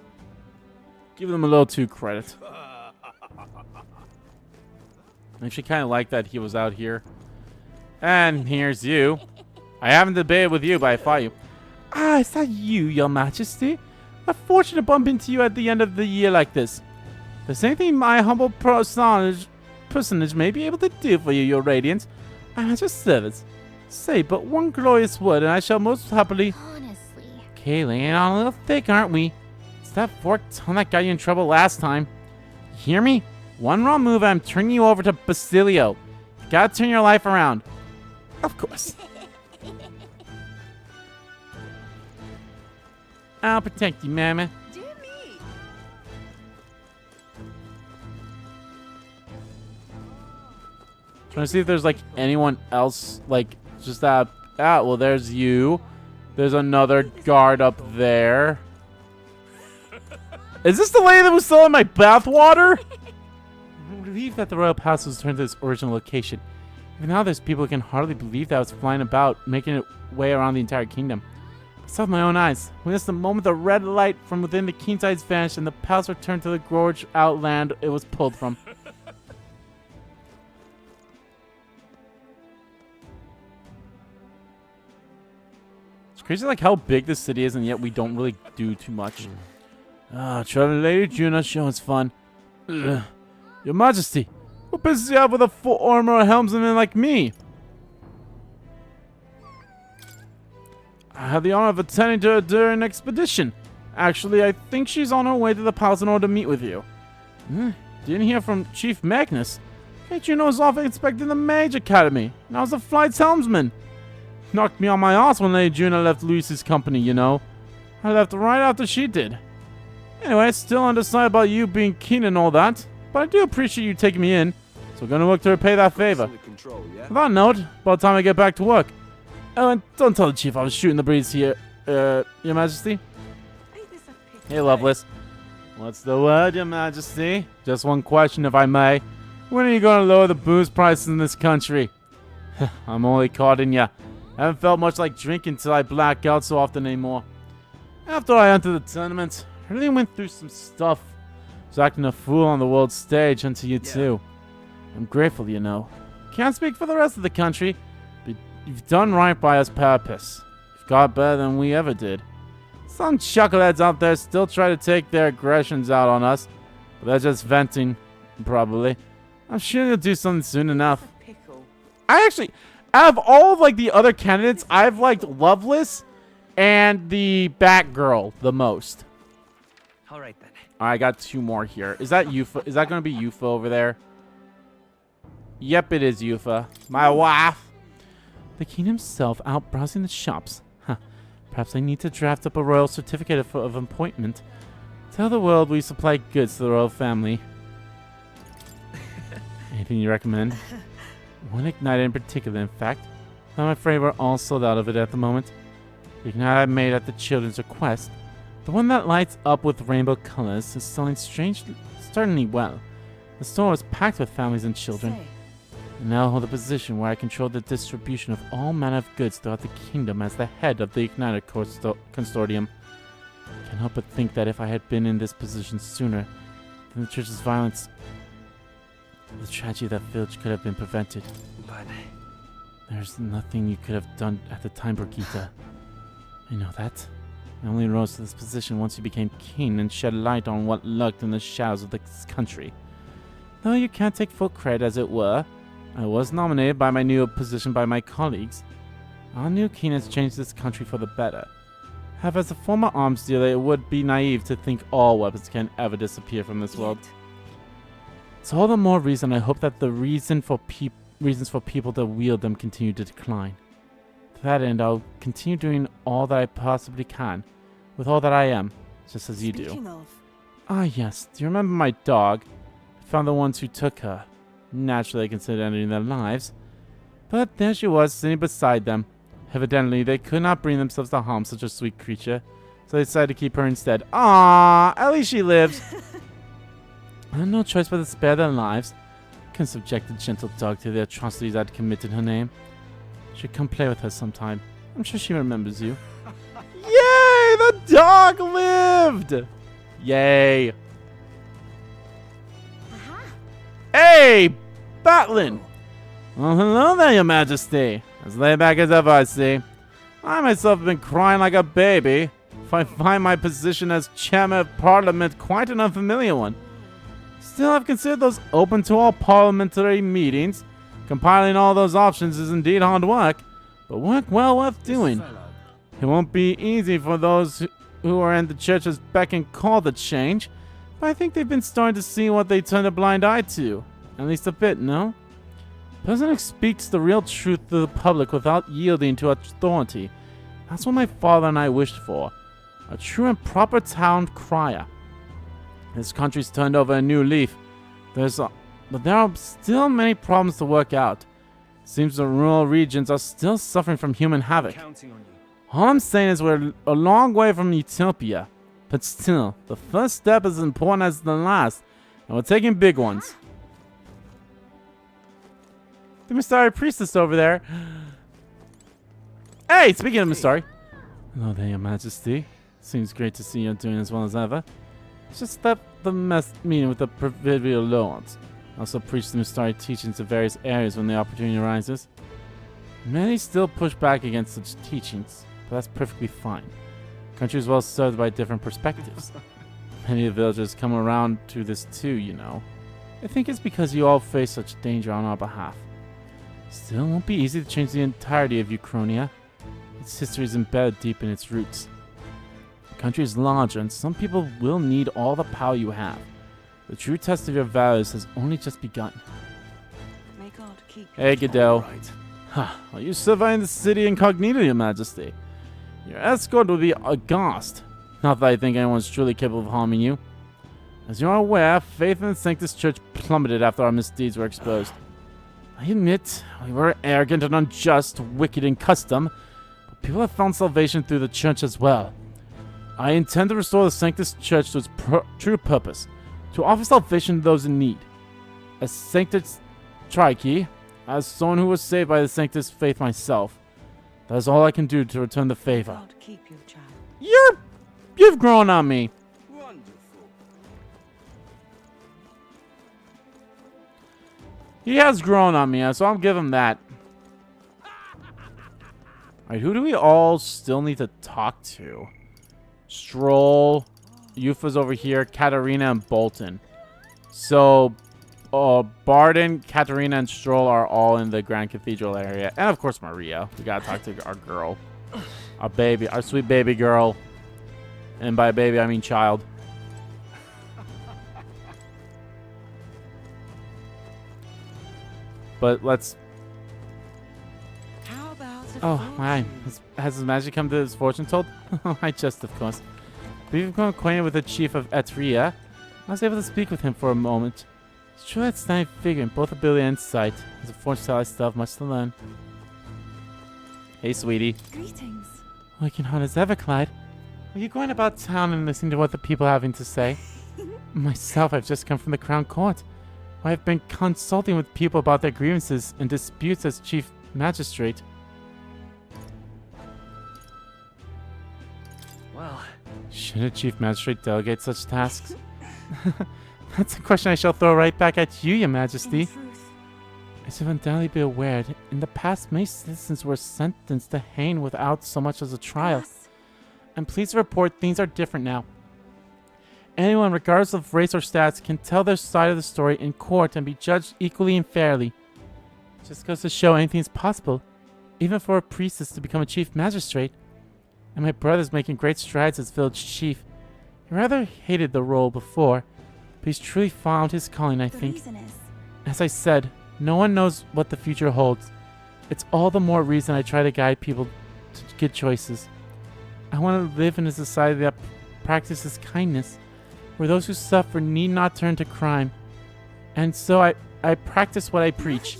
giving them a little too credit. I actually kind of like that he was out here. And here's you. I haven't debated with you, but I fought you. Ah, is that you, Your Majesty? I'm fortunate to bump into you at the end of the year like this. If there's anything my humble personage personage may be able to do for you, your radiance. I am at your service. Say but one glorious word, and I shall most happily... Honestly. Okay, laying on a little thick, aren't we? It's that forked tongue that got you in trouble last time. You hear me? One wrong move, I'm turning you over to Basilio. You gotta turn your life around. Of course. I'll protect you, Mama. Trying to see if there's like anyone else, like just that. Ah, well, there's you. There's another guard up there. Is this the lady that was selling my bathwater? I believe that the royal palace was returned to its original location. Even now, there's people who can hardly believe that I was flying about, making its way around the entire kingdom. I saw with my own eyes. When just the moment the red light from within the king's eyes vanished and the palace returned to the gorge outland it was pulled from. It's crazy like how big this city is and yet we don't really do too much. Ah, traveling Lady Juna, show us fun. Ugh. Your Majesty, what business do you have with a full armor helmsman like me? I have the honor of attending to her during an expedition. Actually, I think she's on her way to the palace in order to meet with you. Didn't hear from Chief Magnus. Lady Juna was off expecting the Mage Academy, and I was the flight's helmsman. Knocked me on my ass when Lady Juna left Luis's company, you know. I left right after she did. Anyway, still undecided about you being keen and all that, but I do appreciate you taking me in, so we're gonna look to repay that favor. On that note, by the time I get back to work. Oh, and don't tell the chief I was shooting the breeze here, Your Majesty. Hey, Lovelace. What's the word, Your Majesty? Just one question, if I may. When are you gonna lower the booze prices in this country? I'm only caught ya. I haven't felt much like drinking till I black out so often anymore. After I entered the tournament, I really went through some stuff. I was acting a fool on the world stage until you too. I'm grateful, you know. Can't speak for the rest of the country, but you've done right by us Parapists. You've got better than we ever did. Some chuckleheads out there still try to take their aggressions out on us, but they're just venting, probably. I'm sure you'll do something soon enough. I actually, out of all of like the other candidates, I've liked Lovelace and the Batgirl the most. All right then. I got two more here. Is that Yufa? Is that going to be Yufa over there? Yep, it is Yufa. My wife. The king himself out browsing the shops. Huh. Perhaps I need to draft up a royal certificate of appointment. Tell the world we supply goods to the royal family. Anything you recommend? One igniter in particular, in fact. I'm afraid we're all sold out of it at the moment. The igniter I made at the children's request, the one that lights up with rainbow colors, is selling certainly well. The store is packed with families and children. I now hold a position where I control the distribution of all manner of goods throughout the kingdom as the head of the Igniter Consortium. I can't help but think that if I had been in this position sooner, then the church's violence, the tragedy of that village could have been prevented. But there's nothing you could have done at the time, Brigitte. I know that. I only rose to this position once you became king and shed light on what lurked in the shadows of this country. Though you can't take full credit, as it were, I was nominated by my new position by my colleagues. Our new king has changed this country for the better. However, as a former arms dealer, it would be naive to think all weapons can ever disappear from this world. It's all the more reason I hope that the reasons for people to wield them continue to decline. To that end, I'll continue doing all that I possibly can, with all that I am, just as you do. Ah yes, do you remember my dog? I found the ones who took her. Naturally, I considered ending their lives. But there she was, sitting beside them. Evidently, they could not bring themselves to harm such a sweet creature, so they decided to keep her instead. Ah, at least she lives. I had no choice but to spare their lives. I couldn't subject the gentle dog to the atrocities I'd committed in her name. You should come play with her sometime. I'm sure she remembers you. Yay! The dog lived! Yay! Hey! Batlin! Well, hello there, Your Majesty. As laid back as ever, I see. I myself have been crying like a baby. If I find my position as Chairman of Parliament quite an unfamiliar one. Still, I've considered those open to all parliamentary meetings. Compiling all those options is indeed hard work, but work well worth doing. It won't be easy for those who are in the church's beck and call to change, but I think they've been starting to see what they turned a blind eye to. At least a bit, no? President speaks the real truth to the public without yielding to authority. That's what my father and I wished for. A true and proper town crier. This country's turned over a new leaf. But there are still many problems to work out. It seems the rural regions are still suffering from human havoc. All I'm saying is we're a long way from utopia. But still, the first step is as important as the last. And we're taking big ones. The Mystari priestess over there. Hey, speaking of Mystari. Hello there, Your Majesty. Seems great to see you doing as well as ever. It's just that the meeting with the provincial lords. Also preach the Mystari teachings to various areas when the opportunity arises. Many still push back against such teachings, but that's perfectly fine. The country is well served by different perspectives. Many of the villagers come around to this too, you know. I think it's because you all face such danger on our behalf. Still, it won't be easy to change the entirety of Euchronia. Its history is embedded deep in its roots. The country is larger, and some people will need all the power you have. The true test of your values has only just begun. May God keep you. Hey, Godot. Are you surveying the city incognito, Your Majesty? Your escort will be aghast. Not that I think anyone's truly capable of harming you. As you are aware, faith in the Sanctus Church plummeted after our misdeeds were exposed. I admit, we were arrogant and unjust, wicked in custom, but people have found salvation through the Church as well. I intend to restore the Sanctus Church to its true purpose, to offer salvation to those in need. As Sanctus Triche, as someone who was saved by the Sanctus faith myself, that is all I can do to return the favor. God keep you, child. You've grown on me. Wonderful. He has grown on me, so I'll give him that. Alright, who do we all still need to talk to? Stroll, Yufa's over here, Katarina, and Bolton. So, Barden, Katarina, and Stroll are all in the Grand Cathedral area. And, of course, Maria. We gotta talk to our girl. Our baby, our sweet baby girl. And by baby, I mean child. But let's... How about Oh, my. Has his magic come to his fortune told? I just, of course. We've become acquainted with the chief of Etria. I was able to speak with him for a moment. It's true that's not a figure in both ability and sight. As a fortune teller, I still have much to learn. Hey, sweetie. Greetings. Working hard as ever, Clyde. Are you going about town and listening to what the people are having to say? Myself, I've just come from the Crown Court, where I've been consulting with people about their grievances and disputes as Chief Magistrate. Well, should a Chief Magistrate delegate such tasks? That's a question I shall throw right back at you, Your Majesty. As you'll undoubtedly be aware, in the past many citizens were sentenced to hang without so much as a trial. I'm pleased to report things are different now. Anyone, regardless of race or stats, can tell their side of the story in court and be judged equally and fairly. Just goes to show anything is possible, even for a priestess to become a chief magistrate. And my brother's making great strides as village chief. He rather hated the role before, but he's truly found his calling, I think. As I said, no one knows what the future holds. It's all the more reason I try to guide people to good choices. I want to live in a society that practices kindness, where those who suffer need not turn to crime. And so I practice what I preach.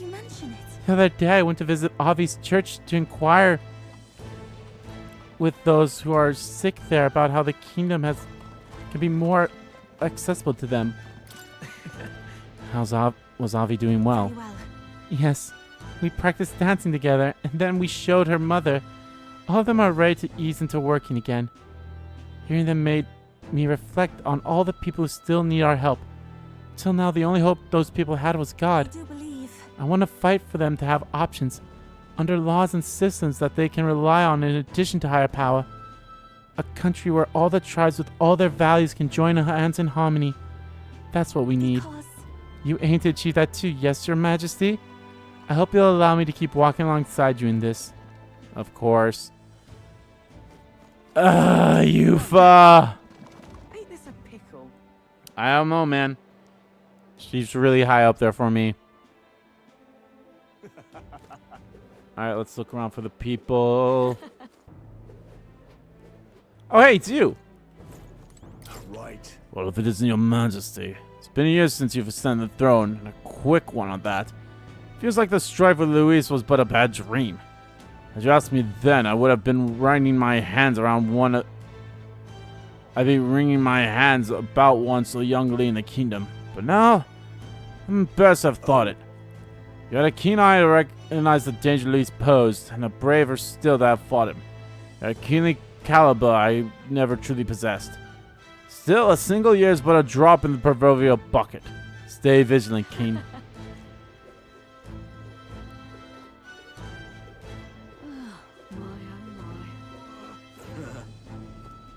The other day I went to visit Avi's church to inquire with those who are sick there about how the kingdom can be more accessible to them. Was Avi doing well? Yes. We practiced dancing together, and then we showed her mother. All of them are ready to ease into working again. Hearing them made me reflect on all the people who still need our help. Till now, the only hope those people had was God. I want to fight for them to have options, under laws and systems that they can rely on in addition to higher power. A country where all the tribes with all their values can join hands in harmony. That's what we need. Because You aim to achieve that too, yes, Your Majesty? I hope you'll allow me to keep walking alongside you in this. Of course. Yufa! Ain't this a pickle? I don't know, man. She's really high up there for me. Alright, let's look around for the people. Oh, hey, it's you. Right. Well, if it isn't Your Majesty. It's been years since you've ascended the throne, and a quick one at that. Feels like the strife with Luis was but a bad dream. Had you asked me then, I would have been wringing my hands around one. I'd be wringing my hands about one so youngly in the kingdom. But now, I'm best have thought it. You had a keen eye to recognize the danger Luis posed, and a braver still to have fought him. You had a keenly caliber I never truly possessed. Still, a single year is but a drop in the proverbial bucket. Stay vigilant, King.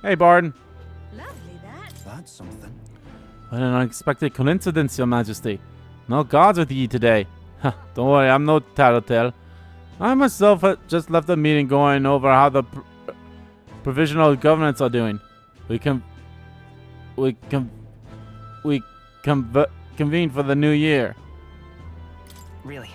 Hey, Bard. Lovely that. That's something. What an unexpected coincidence, Your Majesty. No guards with ye today. Don't worry, I'm no tattletale. I myself had just left the meeting going over how the provisional governments are doing. We convene for the new year. Really?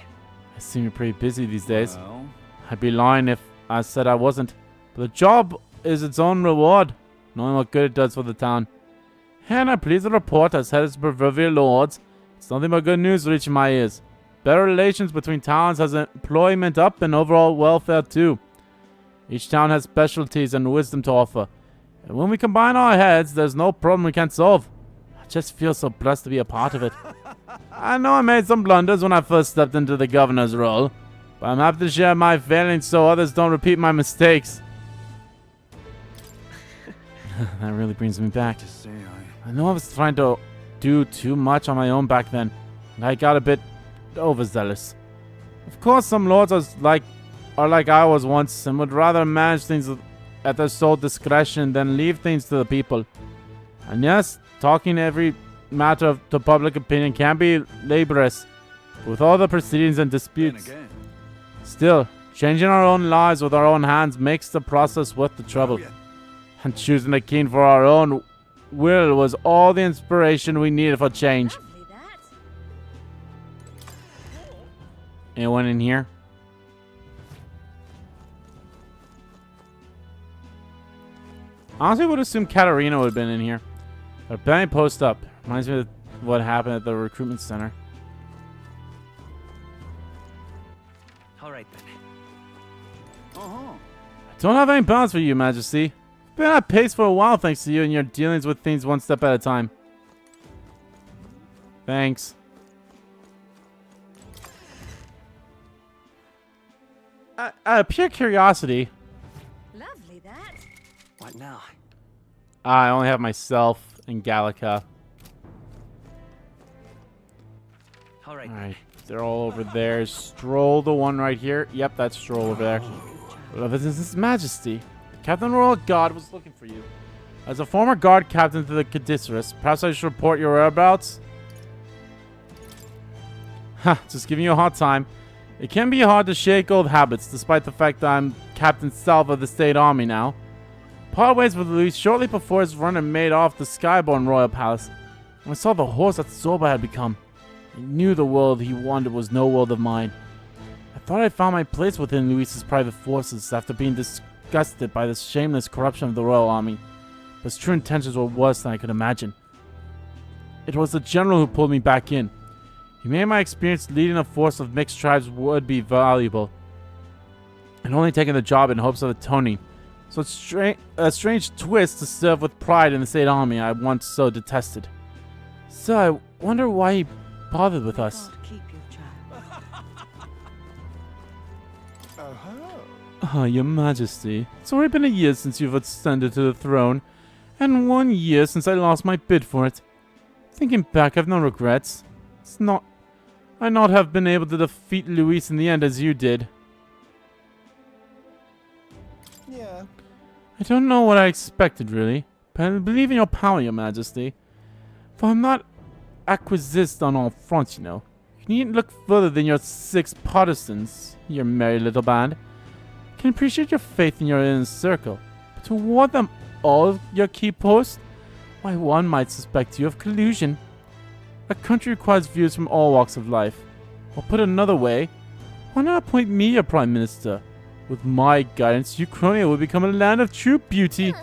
I seem you're pretty busy these days. Well, I'd be lying if I said I wasn't. But the job is its own reward, knowing what good it does for the town. And I'm pleased to report, as head of the proverbial lords, it's nothing but good news reaching my ears. Better relations between towns has employment up and overall welfare too. Each town has specialties and wisdom to offer. And when we combine our heads, there's no problem we can't solve. I just feel so blessed to be a part of it. I know I made some blunders when I first stepped into the governor's role, but I'm happy to share my failings so others don't repeat my mistakes. That really brings me back. I know I was trying to do too much on my own back then, and I got a bit overzealous. Of course, some lords are like I was once and would rather manage things at their sole discretion than leave things to the people. And yes, talking every matter to public opinion can be laborious, with all the proceedings and disputes. Still, changing our own lives with our own hands makes the process worth the trouble. And choosing the king for our own will was all the inspiration we needed for change. Anyone in here? Honestly, I would assume Katarina would have been in here. But Benny post up. Reminds me of what happened at the recruitment center. Alright then. I don't have any bounds for you, Majesty. Been at pace for a while thanks to you and your dealings with things one step at a time. Thanks. Out of pure curiosity. Lovely that. What now? I only have myself and Gallica. Alright. Alright, they're all over there. Stroll, the one right here. Yep, that's Stroll over there. Well, this is His Majesty. Captain Royal Guard was looking for you. As a former guard captain to the Caduceus, perhaps I should report your whereabouts? Ha, just giving you a hard time. It can be hard to shake old habits, despite the fact that I'm Captain Salva of the State Army now. Parted ways with Luis shortly before his runner made off the Skyborn Royal Palace. When I saw the horse that Zorba had become, I knew the world he wanted was no world of mine. I thought I found my place within Luis's private forces after being disgusted by the shameless corruption of the Royal Army. But his true intentions were worse than I could imagine. It was the general who pulled me back in. He made my experience leading a force of mixed tribes would be valuable, and only taking the job in hopes of atoning. So it's a strange twist to serve with pride in the State Army I once so detested. So I wonder why he bothered with us. Ah, Your Majesty, it's already been a year since you've ascended to the throne, and 1 year since I lost my bid for it. Thinking back, I've no regrets. I not have been able to defeat Luis in the end as you did. Yeah. I don't know what I expected, really, but I believe in your power, Your Majesty. Though I'm not acquisite on all fronts, you know. You needn't look further than your 6 partisans, your merry little band. I can appreciate your faith in your inner circle, but to warn them all your key posts? Why, one might suspect you of collusion. A country requires views from all walks of life. Or put another way, why not appoint me your prime minister? With my guidance, Euchronia will become a land of true beauty.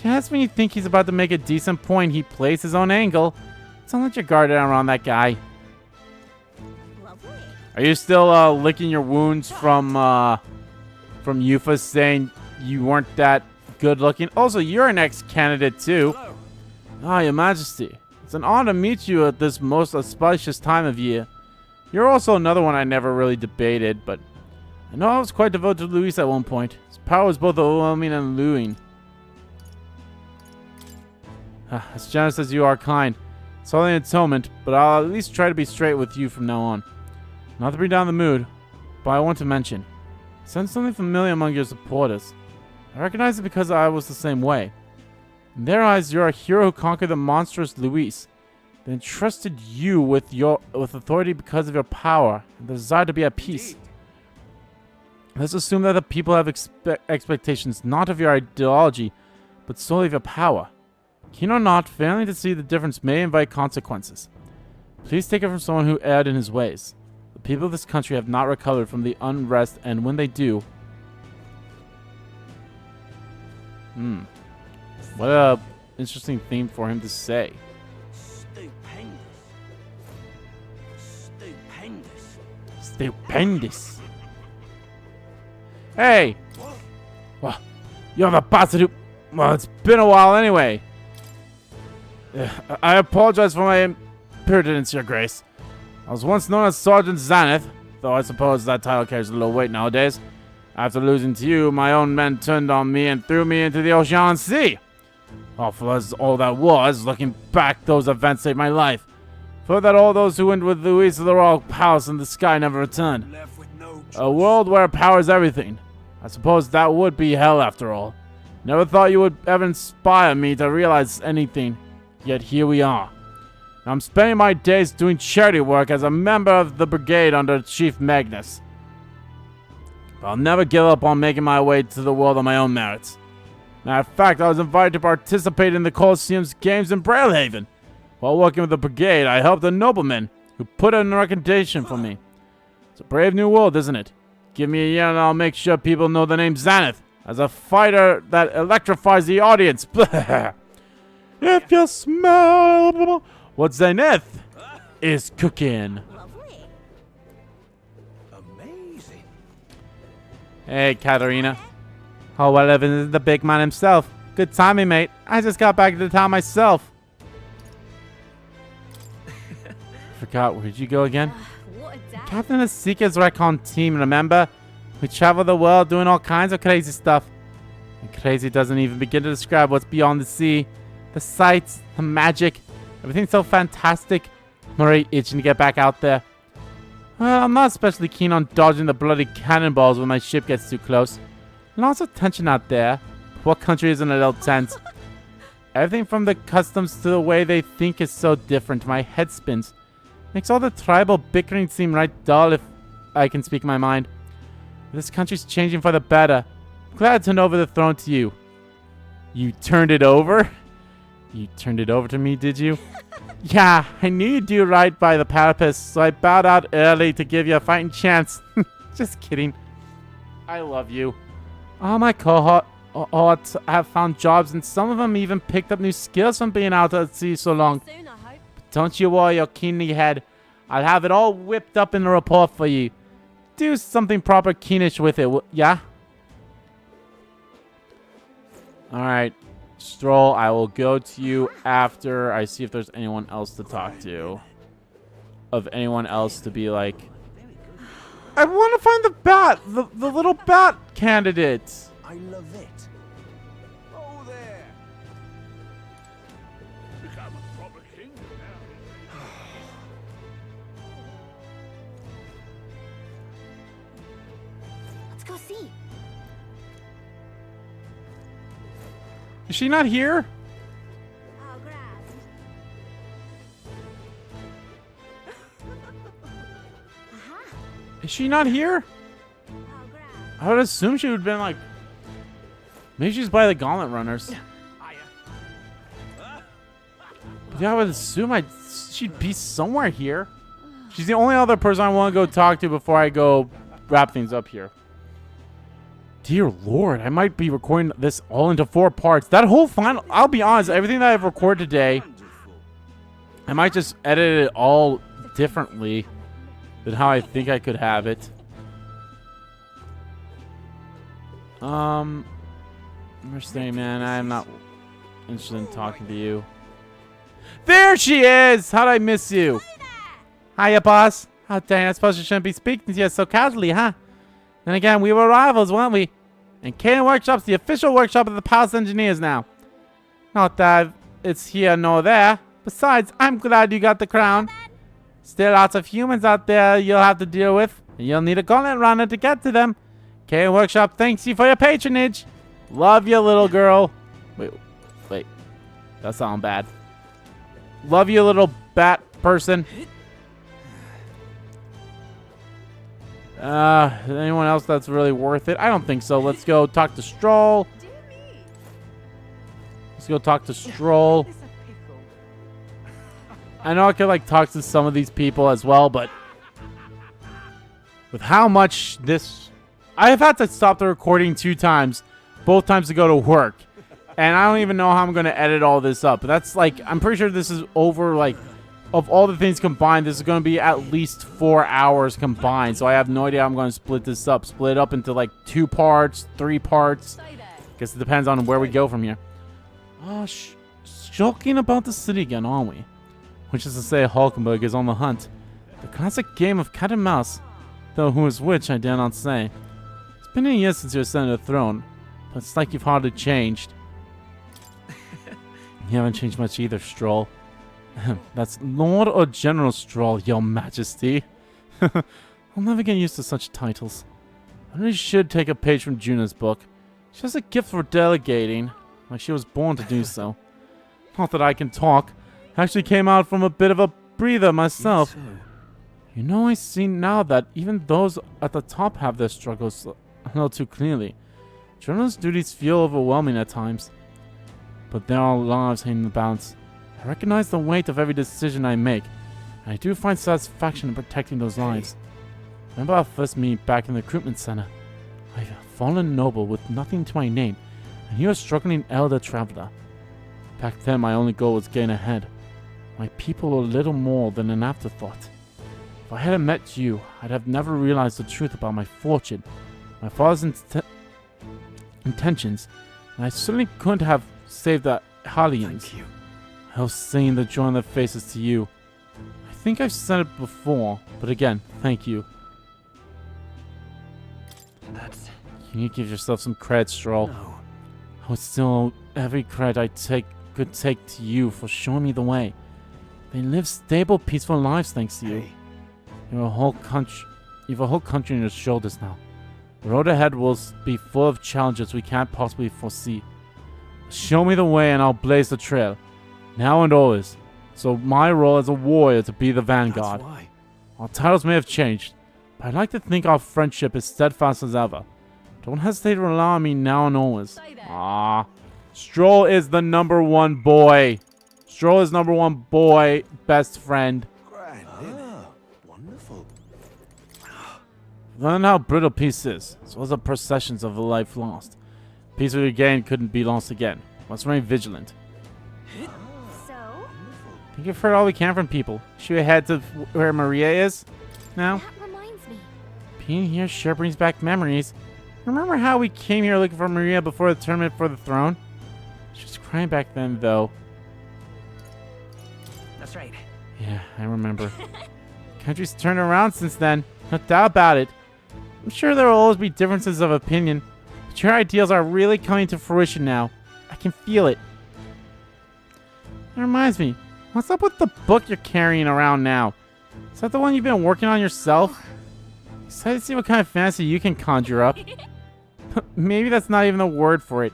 Just when you think he's about to make a decent point, he plays his own angle. Don't let your guard down around that guy. Are you still licking your wounds from Euphas saying you weren't that good looking? Also, you're an ex-candidate too. Ah, Your Majesty. It's an honor to meet you at this most auspicious time of year. You're also another one I never really debated, but I know I was quite devoted to Luis at one point. His power was both overwhelming and alluring. As generous as you are kind. It's only an atonement, but I'll at least try to be straight with you from now on. Not to bring down the mood, but I want to mention. I sense something familiar among your supporters. I recognize it because I was the same way. In their eyes, you're a hero who conquered the monstrous Luis. They entrusted you with authority because of your power and the desire to be at peace. Let's assume that the people have expectations not of your ideology, but solely of your power. Keen or not, failing to see the difference may invite consequences. Please take it from someone who erred in his ways. The people of this country have not recovered from the unrest, and when they do... What a interesting theme for him to say. Stupendous. Hey! Well, you're the bastard who... Well, it's been a while anyway. I apologize for my impertinence, Your Grace. I was once known as Sergeant Xaneth, though I suppose that title carries a little weight nowadays. After losing to you, my own men turned on me and threw me into the Ocean Sea. Awful as all that was, looking back, those events saved my life. For that all those who went with Luis to the royal palace in the sky never returned. A world where power is everything. I suppose that would be hell after all. Never thought you would ever inspire me to realize anything. Yet here we are. I'm spending my days doing charity work as a member of the brigade under Chief Magnus. But I'll never give up on making my way to the world on my own merits. Matter of fact, I was invited to participate in the Colosseum's games in Brailhaven. While working with the brigade, I helped a nobleman who put in a recommendation for me. It's a brave new world, isn't it? Give me a year and I'll make sure people know the name Xaneth as a fighter that electrifies the audience. If you smell what Xaneth is cooking. Amazing. Hey, Katarina. Oh, well, even the big man himself. Good timing, mate. I just got back to town myself. Forgot, where'd you go again? Captain of Seeker's Recon team, remember? We travel the world doing all kinds of crazy stuff. And crazy doesn't even begin to describe what's beyond the sea. The sights, the magic, everything's so fantastic. I'm already itching to get back out there. Well, I'm not especially keen on dodging the bloody cannonballs when my ship gets too close. Lots of tension out there. What country isn't a little tense? Everything from the customs to the way they think is so different. My head spins. Makes all the tribal bickering seem right dull, if I can speak my mind. This country's changing for the better. I'm glad to turn over the throne to you. You turned it over? You turned it over to me, did you? Yeah, I knew you'd do right by the Parapus, so I bowed out early to give you a fighting chance. Just kidding. I love you. All my cohorts have found jobs, and some of them even picked up new skills from being out at sea so long. But don't you worry your keenly head. I'll have it all whipped up in the report for you. Do something proper keenish with it, yeah? Alright, Stroll, I will go to you after I see if there's anyone else to talk to. Of anyone else to be like... I want to find the bat! The little bat candidate! I love it. Oh, there! Become a proper king now. Let's go see. Is she not here? Is she not here? I would assume she would have been like... Maybe she's by the Gauntlet Runners. But yeah, I would assume she'd be somewhere here. She's the only other person I want to go talk to before I go wrap things up here. Dear Lord, I might be recording this all into 4 parts. That whole final... I'll be honest, everything that I've recorded today, I might just edit it all differently than how I think I could have it. Mercenary man, I'm not interested in talking to you. There she is! How'd I miss you? Hiya, boss. How dang, I suppose you shouldn't be speaking to you so casually, huh? Then again, we were rivals, weren't we? And Kaden Workshop's the official workshop of the Palace Engineers now. Not that it's here nor there. Besides, I'm glad you got the crown. Still lots of humans out there you'll have to deal with. And you'll need a gauntlet runner to get to them. Kaden Workshop thanks you for your patronage. Love you, little girl. Wait. That sounds bad. Love you, little bat person. Anyone else that's really worth it? I don't think so. Let's go talk to Stroll. Let's go talk to Stroll. I know I could like talk to some of these people as well, but with how much this... I have had to stop the recording 2 times. Both times to go to work. And I don't even know how I'm going to edit all this up. But that's like... I'm pretty sure this is over like... Of all the things combined, this is going to be at least 4 hours combined. So I have no idea how I'm going to split this up. Split it up into like 2 parts, 3 parts. Guess it depends on where we go from here. Joking about the city again, aren't we? Which is to say, Hulkenberg is on the hunt. The classic game of cat and mouse. Though who is which, I dare not say. It's been a year since you ascended the throne. But it's like you've hardly changed. You haven't changed much either, Stroll. That's Lord or General Stroll, Your Majesty. I'll never get used to such titles. I really should take a page from Juna's book. She has a gift for delegating, like she was born to do so. Not that I can talk. I actually came out from a bit of a breather myself. You know, I see now that even those at the top have their struggles a little too clearly. Journalist duties feel overwhelming at times. But there are lives hanging in the balance. I recognize the weight of every decision I make, and I do find satisfaction in protecting those lives. Remember our first meet back in the recruitment center? I've fallen noble with nothing to my name, and you're a struggling elder traveler. Back then my only goal was gain ahead. My people were little more than an afterthought. If I hadn't met you, I'd have never realized the truth about my fortune, my father's intentions, and I certainly couldn't have saved the Hellions. Thank you. I was seeing the joy on their faces to you. I think I've said it before, but again, thank you. You need to give yourself some credit, Stroll. No. I would still every credit could take to you for showing me the way. They live stable, peaceful lives thanks to you. You've a whole country on your shoulders now. The road ahead will be full of challenges we can't possibly foresee. Show me the way and I'll blaze the trail. Now and always. So my role as a warrior to be the vanguard. That's why. Our titles may have changed, but I'd like to think our friendship is steadfast as ever. Don't hesitate to rely on me now and always. Stroll is the #1 boy. Stroll is #1 boy, best friend. Wonderful. Learn how brittle peace is. So are the processions of a life lost. Peace we gained couldn't be lost again. Must remain vigilant. So? I think you've heard all we can from people. Should we head to where Maria is now? That reminds me. Being here sure brings back memories. Remember how we came here looking for Maria before the tournament for the throne? She was crying back then, though. That's right. Yeah, I remember. Country's turned around since then. No doubt about it. I'm sure there will always be differences of opinion, but your ideals are really coming to fruition now. I can feel it. That reminds me, what's up with the book you're carrying around now? Is that the one you've been working on yourself? Excited to see what kind of fantasy you can conjure up. Maybe that's not even the word for it.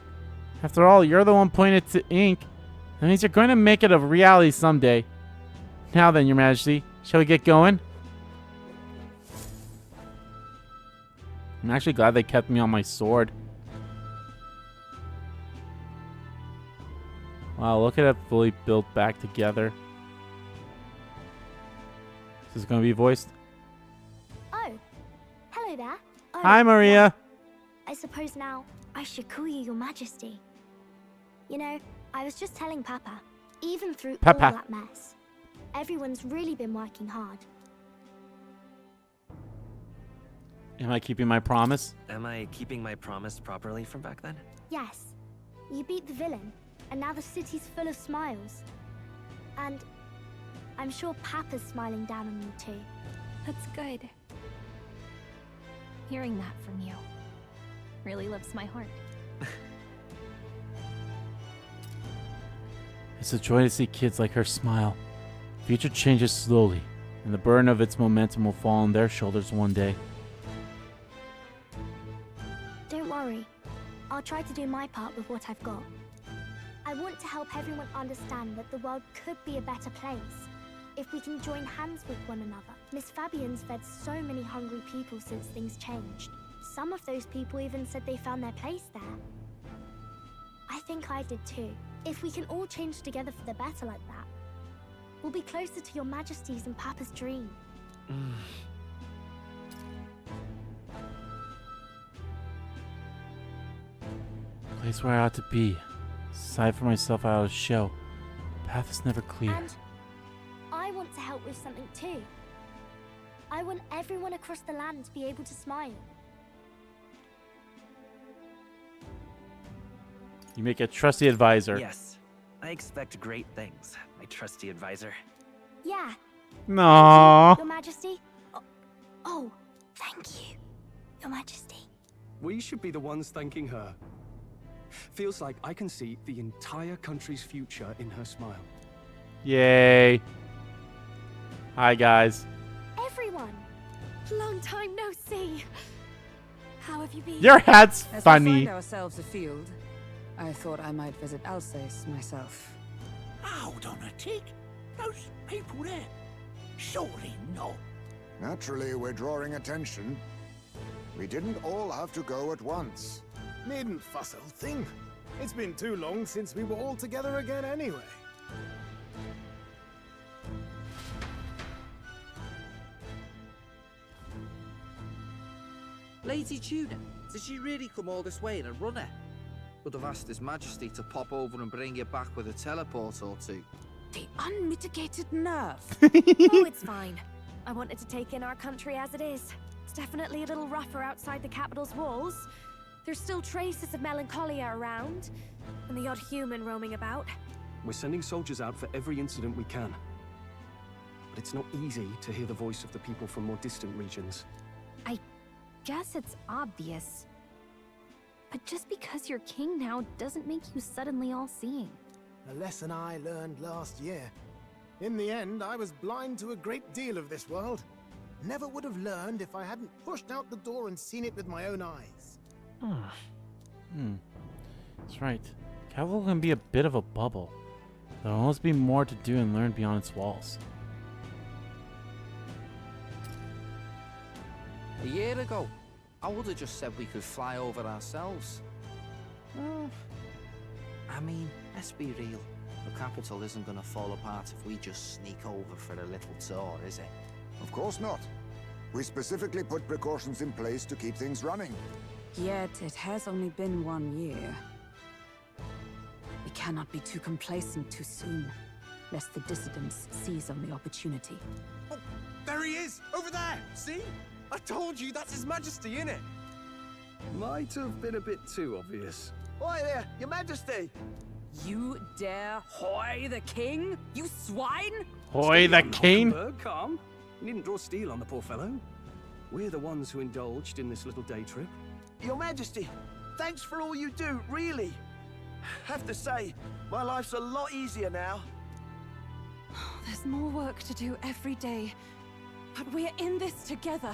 After all, you're the one putting it to ink. That means you're going to make it a reality someday. Now then, Your Majesty, shall we get going? I'm actually glad they kept me on my sword. Wow, look at it fully built back together. Is this going to be voiced? Oh, hello there. Oh, Hi, Maria. I suppose now I should call you Your Majesty. You know, I was just telling Papa, even through all that mess, everyone's really been working hard. Am I keeping my promise? Am I keeping my promise properly from back then? Yes, you beat the villain, and now the city's full of smiles. And I'm sure Papa's smiling down on you too. That's good. Hearing that from you really lifts my heart. It's a joy to see kids like her smile. Future changes slowly, and the burden of its momentum will fall on their shoulders one day. Don't worry. I'll try to do my part with what I've got. I want to help everyone understand that the world could be a better place if we can join hands with one another. Miss Fabian's fed so many hungry people since things changed. Some of those people even said they found their place there. I think I did too. If we can all change together for the better like that, we'll be closer to Your Majesty's and Papa's dream. Place where I ought to be. Aside for myself out of the show. Path is never clear. And I want to help with something too. I want everyone across the land to be able to smile. You make a trusty advisor. Yes, I expect great things, my trusty advisor. Yeah. No. Your Majesty. Oh, thank you, Your Majesty. We should be the ones thanking her. Feels like I can see the entire country's future in her smile. Yay. Hi, guys. Everyone. Long time no see. How have you been? Your hat's As funny. we find ourselves afield, I thought I might visit Alsace myself. Hold on a tick. Those people there. Surely not. Naturally, we're drawing attention. We didn't all have to go at once. Needn't fuss, old thing. It's been too long since we were all together again anyway. Lady Tuna, did she really come all this way in a runner? Would have asked His Majesty to pop over and bring you back with a teleport or two. The unmitigated nerve. Oh, it's fine. I wanted to take in our country as it is. It's definitely a little rougher outside the capital's walls. There's still traces of melancholia around, and the odd human roaming about. We're sending soldiers out for every incident we can. But it's not easy to hear the voice of the people from more distant regions. I guess it's obvious. But just because you're king now doesn't make you suddenly all-seeing. A lesson I learned last year. In the end, I was blind to a great deal of this world. Never would have learned if I hadn't pushed out the door and seen it with my own eyes. That's right. Capital can be a bit of a bubble. There'll always be more to do and learn beyond its walls. A year ago, I would have just said we could fly over ourselves. I mean, let's be real. The capital isn't going to fall apart if we just sneak over for a little tour, is it? Of course not. We specifically put precautions in place to keep things running. Yet it has only been 1 year. We cannot be too complacent too soon, lest the dissidents seize on the opportunity. Oh, there he is! Over there! See? I told you, that's His Majesty, innit? Might have been a bit too obvious. Oi there, Your Majesty! You dare hoy the king? You swine! Hoy the king? Bird, calm. You needn't draw steel on the poor fellow. We're the ones who indulged in this little day trip. Your Majesty, thanks for all you do, really. Have to say, my life's a lot easier now. There's more work to do every day. But we're in this together.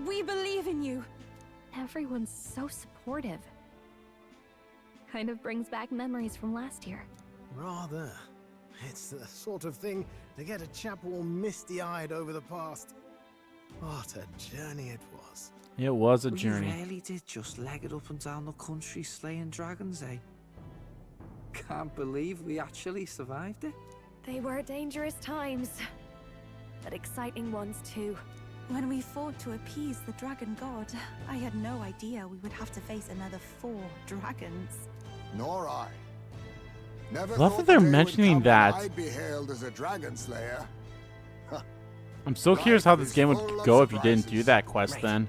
We believe in you. Everyone's so supportive. Kind of brings back memories from last year. Rather. It's the sort of thing to get a chap all misty-eyed over the past. What a journey it was. It was a But journey. You really did just leg it up and down the country slaying dragons, eh? Can't believe we actually survived it. They were dangerous times, but exciting ones too. When we fought to appease the dragon god, I had no idea we would have to face another 4 dragons. Nor I. Never Love thought that they're the day would mentioning come when that. I'd be hailed as a dragon slayer. I'm so curious how this is game would full of go if you didn't do surprises. that quest Right. then.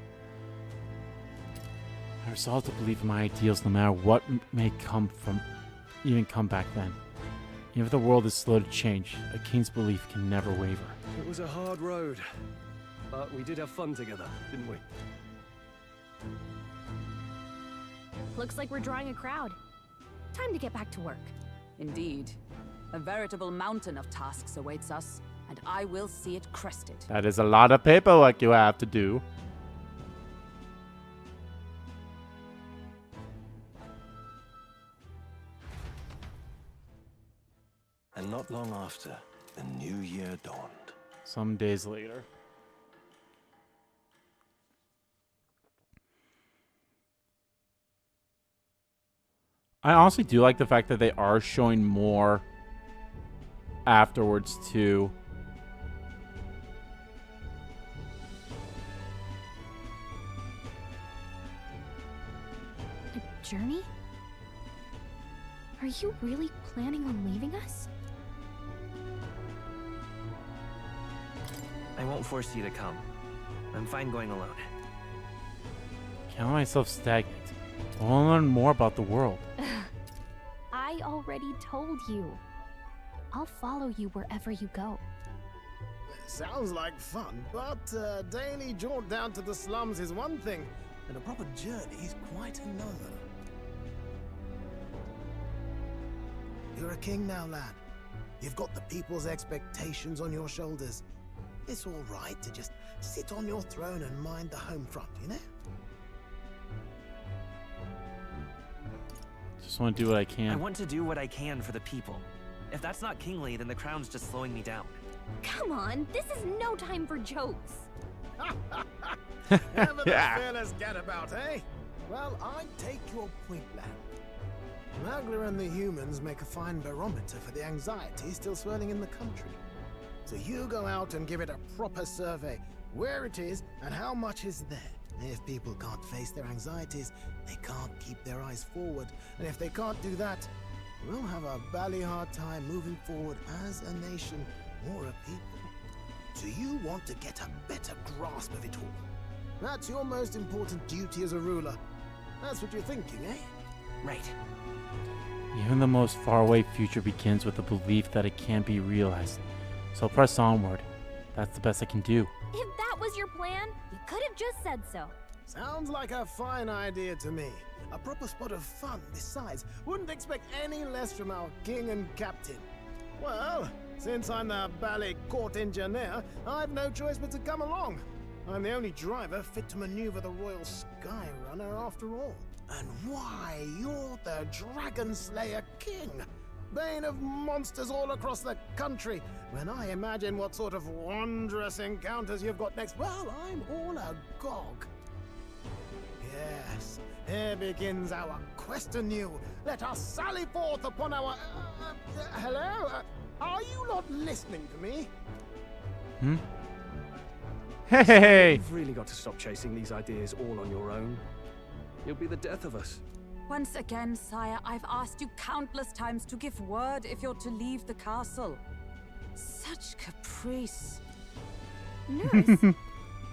I resolve to believe in my ideals no matter what may come back then. Even if the world is slow to change, a king's belief can never waver. It was a hard road, but we did have fun together, didn't we? Looks like we're drawing a crowd. Time to get back to work. Indeed. A veritable mountain of tasks awaits us, and I will see it crested. That is a lot of paperwork you have to do. And not long after, the new year dawned. Some days later. I honestly do like the fact that they are showing more afterwards too. A journey? Are you really planning on leaving us? I won't force you to come. I'm fine going alone. Can't let myself stagnant. I want to learn more about the world. I already told you. I'll follow you wherever you go. Sounds like fun, but a daily jaunt down to the slums is one thing, and a proper journey is quite another. You're a king now, lad. You've got the people's expectations on your shoulders. It's all right to just sit on your throne and mind the home front, you know? Just want to do what I I can. want to do what I can for the people. If that's not kingly, then the crown's just slowing me down. Come on, this is no time for jokes. Ever the fearless gadabout, eh? Well, I take your point, lad. Magla and the humans make a fine barometer for the anxiety still swirling in the country. So you go out and give it a proper survey, where it is and how much is there. If people can't face their anxieties, they can't keep their eyes forward. And if they can't do that, we'll have a bally hard time moving forward as a nation or a people. So you want to get a better grasp of it all. That's your most important duty as a ruler. That's what you're thinking, eh? Right. Even the most faraway future begins with the belief that it can be realized. So press onward. That's the best I can do. If that was your plan, you could have just said so. Sounds like a fine idea to me. A proper spot of fun, besides. Wouldn't expect any less from our king and captain. Well, since I'm the ballet court engineer, I've no choice but to come along. I'm the only driver fit to maneuver the Royal Skyrunner after all. And why, you're the Dragon Slayer King, bane of monsters all across the country. When I imagine what sort of wondrous encounters you've got next, well, I'm all agog. Yes, here begins our quest anew. Let us sally forth upon our... hello? Are you not listening to me? Hmm? Hey! You've really got to stop chasing these ideas all on your own. You'll be the death of us. Once again, sire, I've asked you countless times to give word if you're to leave the castle. Such caprice. Nurse,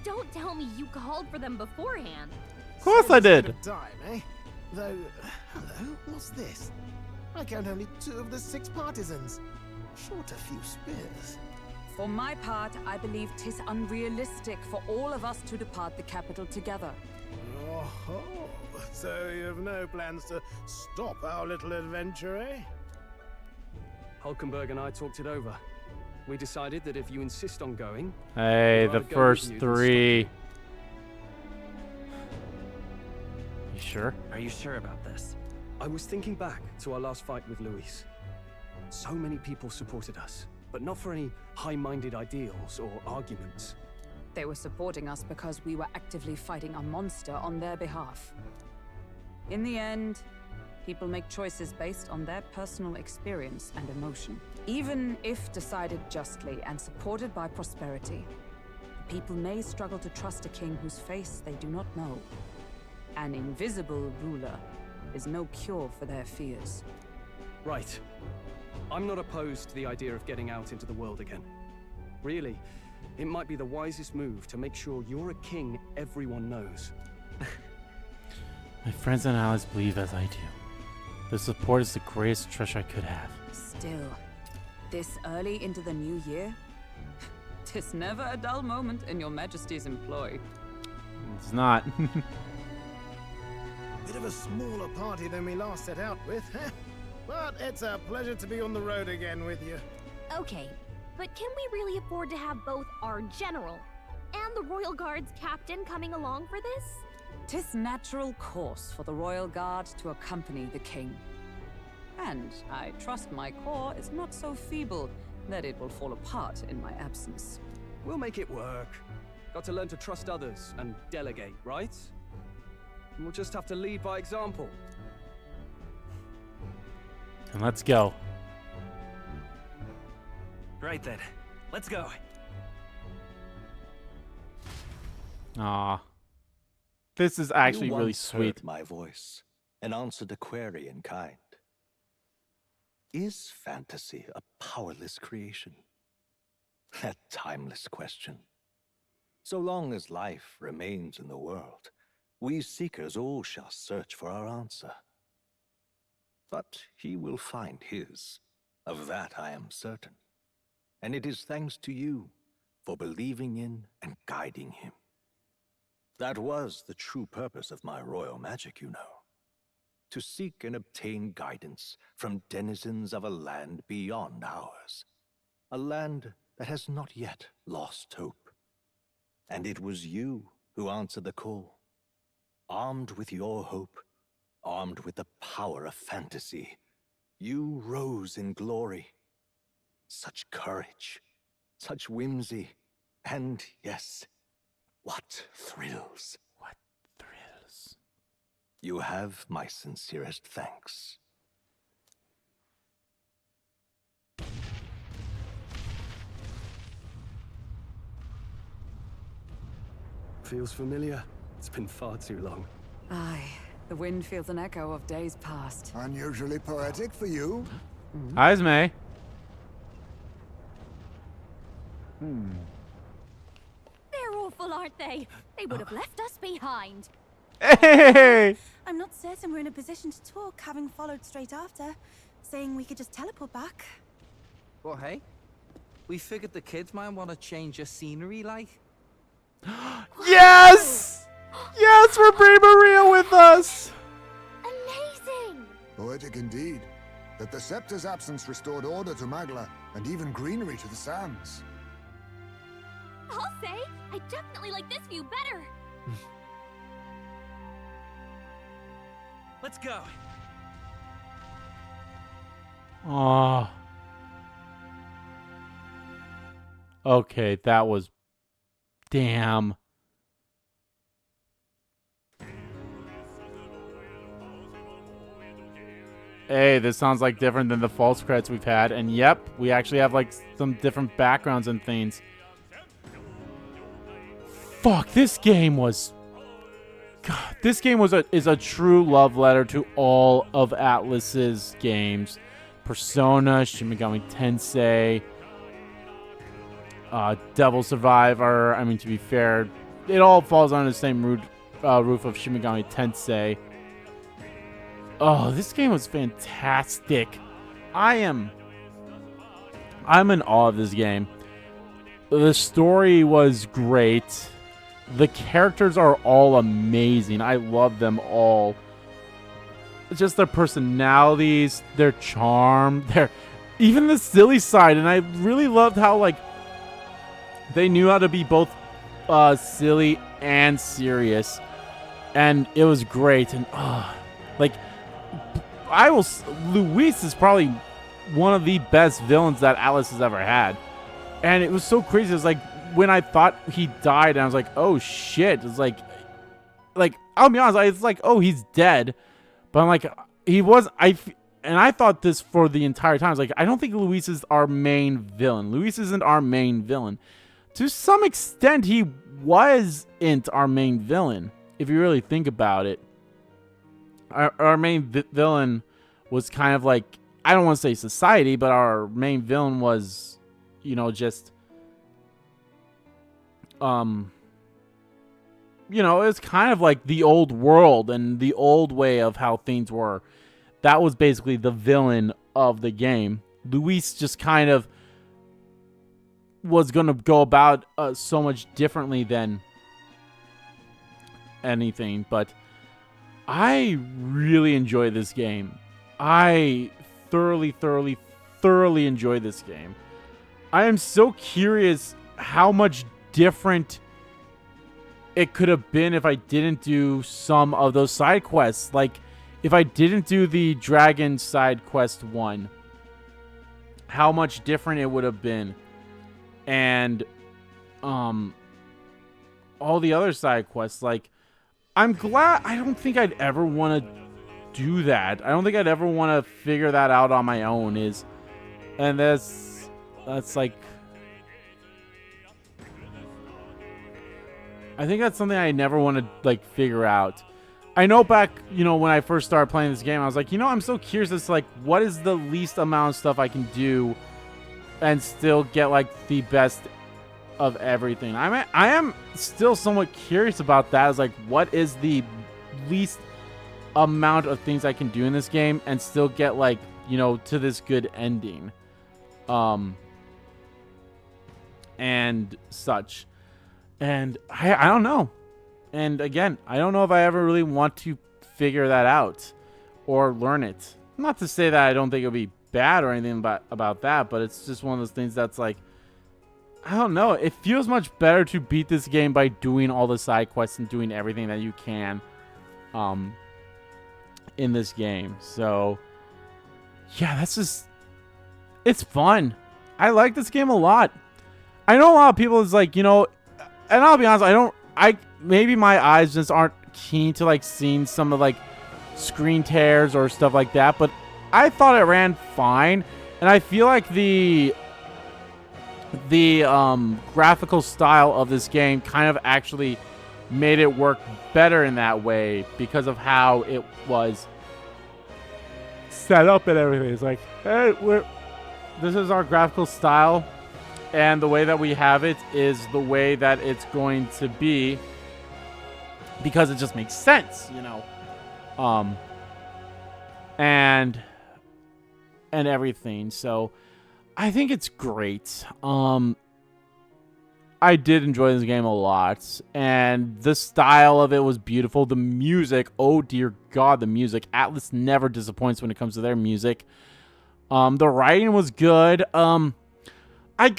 don't tell me you called for them beforehand. Of course I did. Time, eh? Though, hello, what's this? I count only 2 of the 6 partisans. Short a few spears. For my part, I believe 'tis unrealistic for all of us to depart the capital together. Oh, so you've no plans to stop our little adventure, eh? Hulkenberg and I talked it over. We decided that if you insist on going... Hey, we'd the rather go first with you than 3. stop You sure? Are you sure about this? I was thinking back to our last fight with Luis. So many people supported us, but not for any high-minded ideals or arguments. They were supporting us because we were actively fighting a monster on their behalf. In the end, people make choices based on their personal experience and emotion. Even if decided justly and supported by prosperity, people may struggle to trust a king whose face they do not know. An invisible ruler is no cure for their fears. Right. I'm not opposed to the idea of getting out into the world again. Really, it might be the wisest move to make sure you're a king everyone knows. My friends and allies believe as I do. The support is the greatest treasure I could have. Still, this early into the new year? 'Tis never a dull moment in your Majesty's employ. It's not. Bit of a smaller party than we last set out with, huh? But it's a pleasure to be on the road again with you. Okay, but can we really afford to have both our general and the Royal Guard's captain coming along for this? 'Tis natural course for the Royal Guard to accompany the king. And I trust my corps is not so feeble that it will fall apart in my absence. We'll make it work. Got to learn to trust others and delegate, right? And we'll just have to lead by example. And let's go. Right then, let's go. Aw. This is actually You really once sweet. heard my voice and answered a query in kind. Is fantasy a powerless creation? That timeless question. So long as life remains in the world, we seekers all shall search for our answer. But he will find his. Of that I am certain. And it is thanks to you for believing in and guiding him. That was the true purpose of my royal magic, you know. To seek and obtain guidance from denizens of a land beyond ours. A land that has not yet lost hope. And it was you who answered the call. Armed with your hope, armed with the power of fantasy, you rose in glory. Such courage, such whimsy, and yes, what thrills. What thrills. You have my sincerest thanks. Feels familiar. It's been far too long. Aye, the wind feels an echo of days past. Unusually poetic for you. Hi, Esme. They're awful, aren't they? They would have left us behind. Hey! I'm not certain we're in a position to talk, having followed straight after, saying we could just teleport back. Well, hey, we figured the kids might want to change your scenery, like. Yes! Yes, we're bringing Maria with us! Amazing! Poetic indeed. That the scepter's absence restored order to Magla, and even greenery to the sands. I'll say, I definitely like this view better. Let's go. Aw. Okay, that was... Damn. Hey, this sounds like different than the false credits we've had. And yep, we actually have like some different backgrounds and things. Fuck, this game was... God, this game was is a true love letter to all of Atlus's games. Persona, Shin Megami Tensei, Devil Survivor. I mean, to be fair, it all falls under the same roof of Shin Megami Tensei. Oh, this game was fantastic. I'm in awe of this game. The story was great. The characters are all amazing. I love them all. It's just their personalities, their charm, even the silly side. And I really loved how, like, they knew how to be both silly and serious. And it was great. And, like, Luis is probably one of the best villains that Atlus has ever had. And it was so crazy. It was like, when I thought he died, and I was like, oh shit. It's like I'll be honest, it's like, oh, he's dead. But I'm like, he was, and I thought this for the entire time. I was like, I don't think Luis is our main villain. Luis isn't our main villain. To some extent, he wasn't our main villain, if you really think about it. Our main villain was kind of like, I don't want to say society, but our main villain was, you know, just, you know, it's kind of like the old world and the old way of how things were. That was basically the villain of the game. Luis just kind of was going to go about so much differently than anything. But I really enjoy this game. I thoroughly enjoy this game. I am so curious how much different it could have been if I didn't do some of those side quests. Like, if I didn't do the dragon side quest 1, how much different it would have been. And all the other side quests, like, I'm glad. I don't think I'd ever want to do that. I don't think I'd ever want to figure that out on my own. And that's like, I think that's something I never want to, like, figure out. I know back, you know, when I first started playing this game, I was like, you know, I'm so curious as to, like, what is the least amount of stuff I can do and still get, like, the best of everything. I am still somewhat curious about that. As like, what is the least amount of things I can do in this game and still get, like, you know, to this good ending, and such. And I don't know. And again, I don't know if I ever really want to figure that out or learn it. Not to say that I don't think it'll be bad or anything about that, but it's just one of those things that's like, I don't know. It feels much better to beat this game by doing all the side quests and doing everything that you can in this game. So yeah, that's just, it's fun. I like this game a lot. I know a lot of people is like, you know, and I'll be honest, maybe my eyes just aren't keen to, like, seeing some of, like, screen tears or stuff like that, but I thought it ran fine. And I feel like the graphical style of this game kind of actually made it work better in that way because of how it was set up and everything. It's like, hey, this is our graphical style, and the way that we have it is the way that it's going to be because it just makes sense, you know. And everything. So I think it's great. I did enjoy this game a lot, and the style of it was beautiful. The music, oh dear God, the music. Atlas never disappoints when it comes to their music. The writing was good. I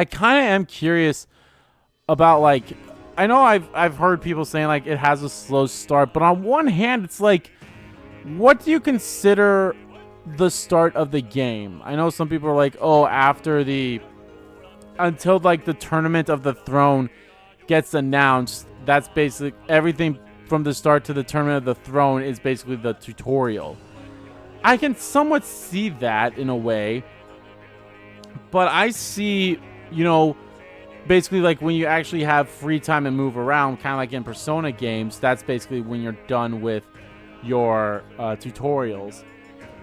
kind of am curious about, like, I know I've heard people saying, like, it has a slow start, but on one hand, it's like, what do you consider the start of the game? I know some people are like, oh, until like the Tournament of the Throne gets announced, that's basically everything from the start to the Tournament of the Throne is basically the tutorial. I can somewhat see that in a way, but I see, you know, basically like when you actually have free time and move around, kind of like in Persona games, that's basically when you're done with your tutorials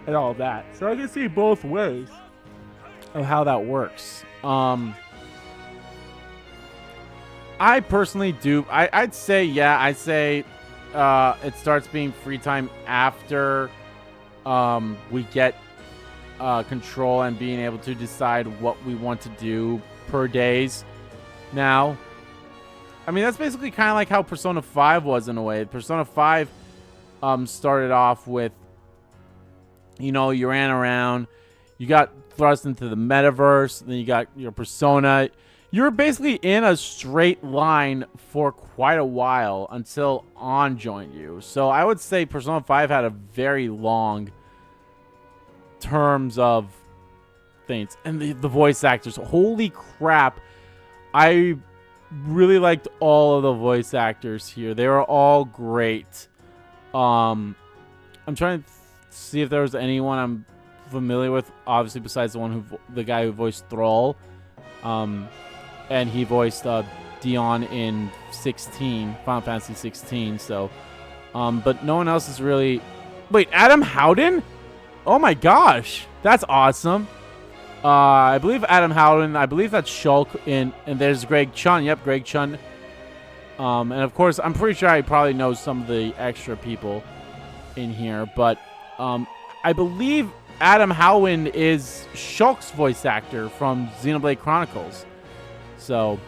and all that. So I can see both ways of how that works. I personally do. I'd say it starts being free time after we get control and being able to decide what we want to do per days now. I mean, that's basically kind of like how Persona 5 was in a way. Persona 5 started off with, you know, you ran around, you got thrust into the metaverse, then you got your persona. You're basically in a straight line for quite a while until On joined you. So I would say Persona 5 had a very long terms of things. And the voice actors, holy crap, I really liked all of the voice actors here. They were all great. I'm trying to see if there was anyone I'm familiar with, obviously besides the guy who voiced Thrall. And he voiced Dion in Final Fantasy 16. So, but no one else is really. Wait, Adam Howden? Oh my gosh, that's awesome. I believe Adam Howden. I believe that's Shulk and there's Greg Chun. Yep, Greg Chun. And of course, I'm pretty sure I probably know some of the extra people in here, but I believe Adam Howden is Shulk's voice actor from Xenoblade Chronicles. So,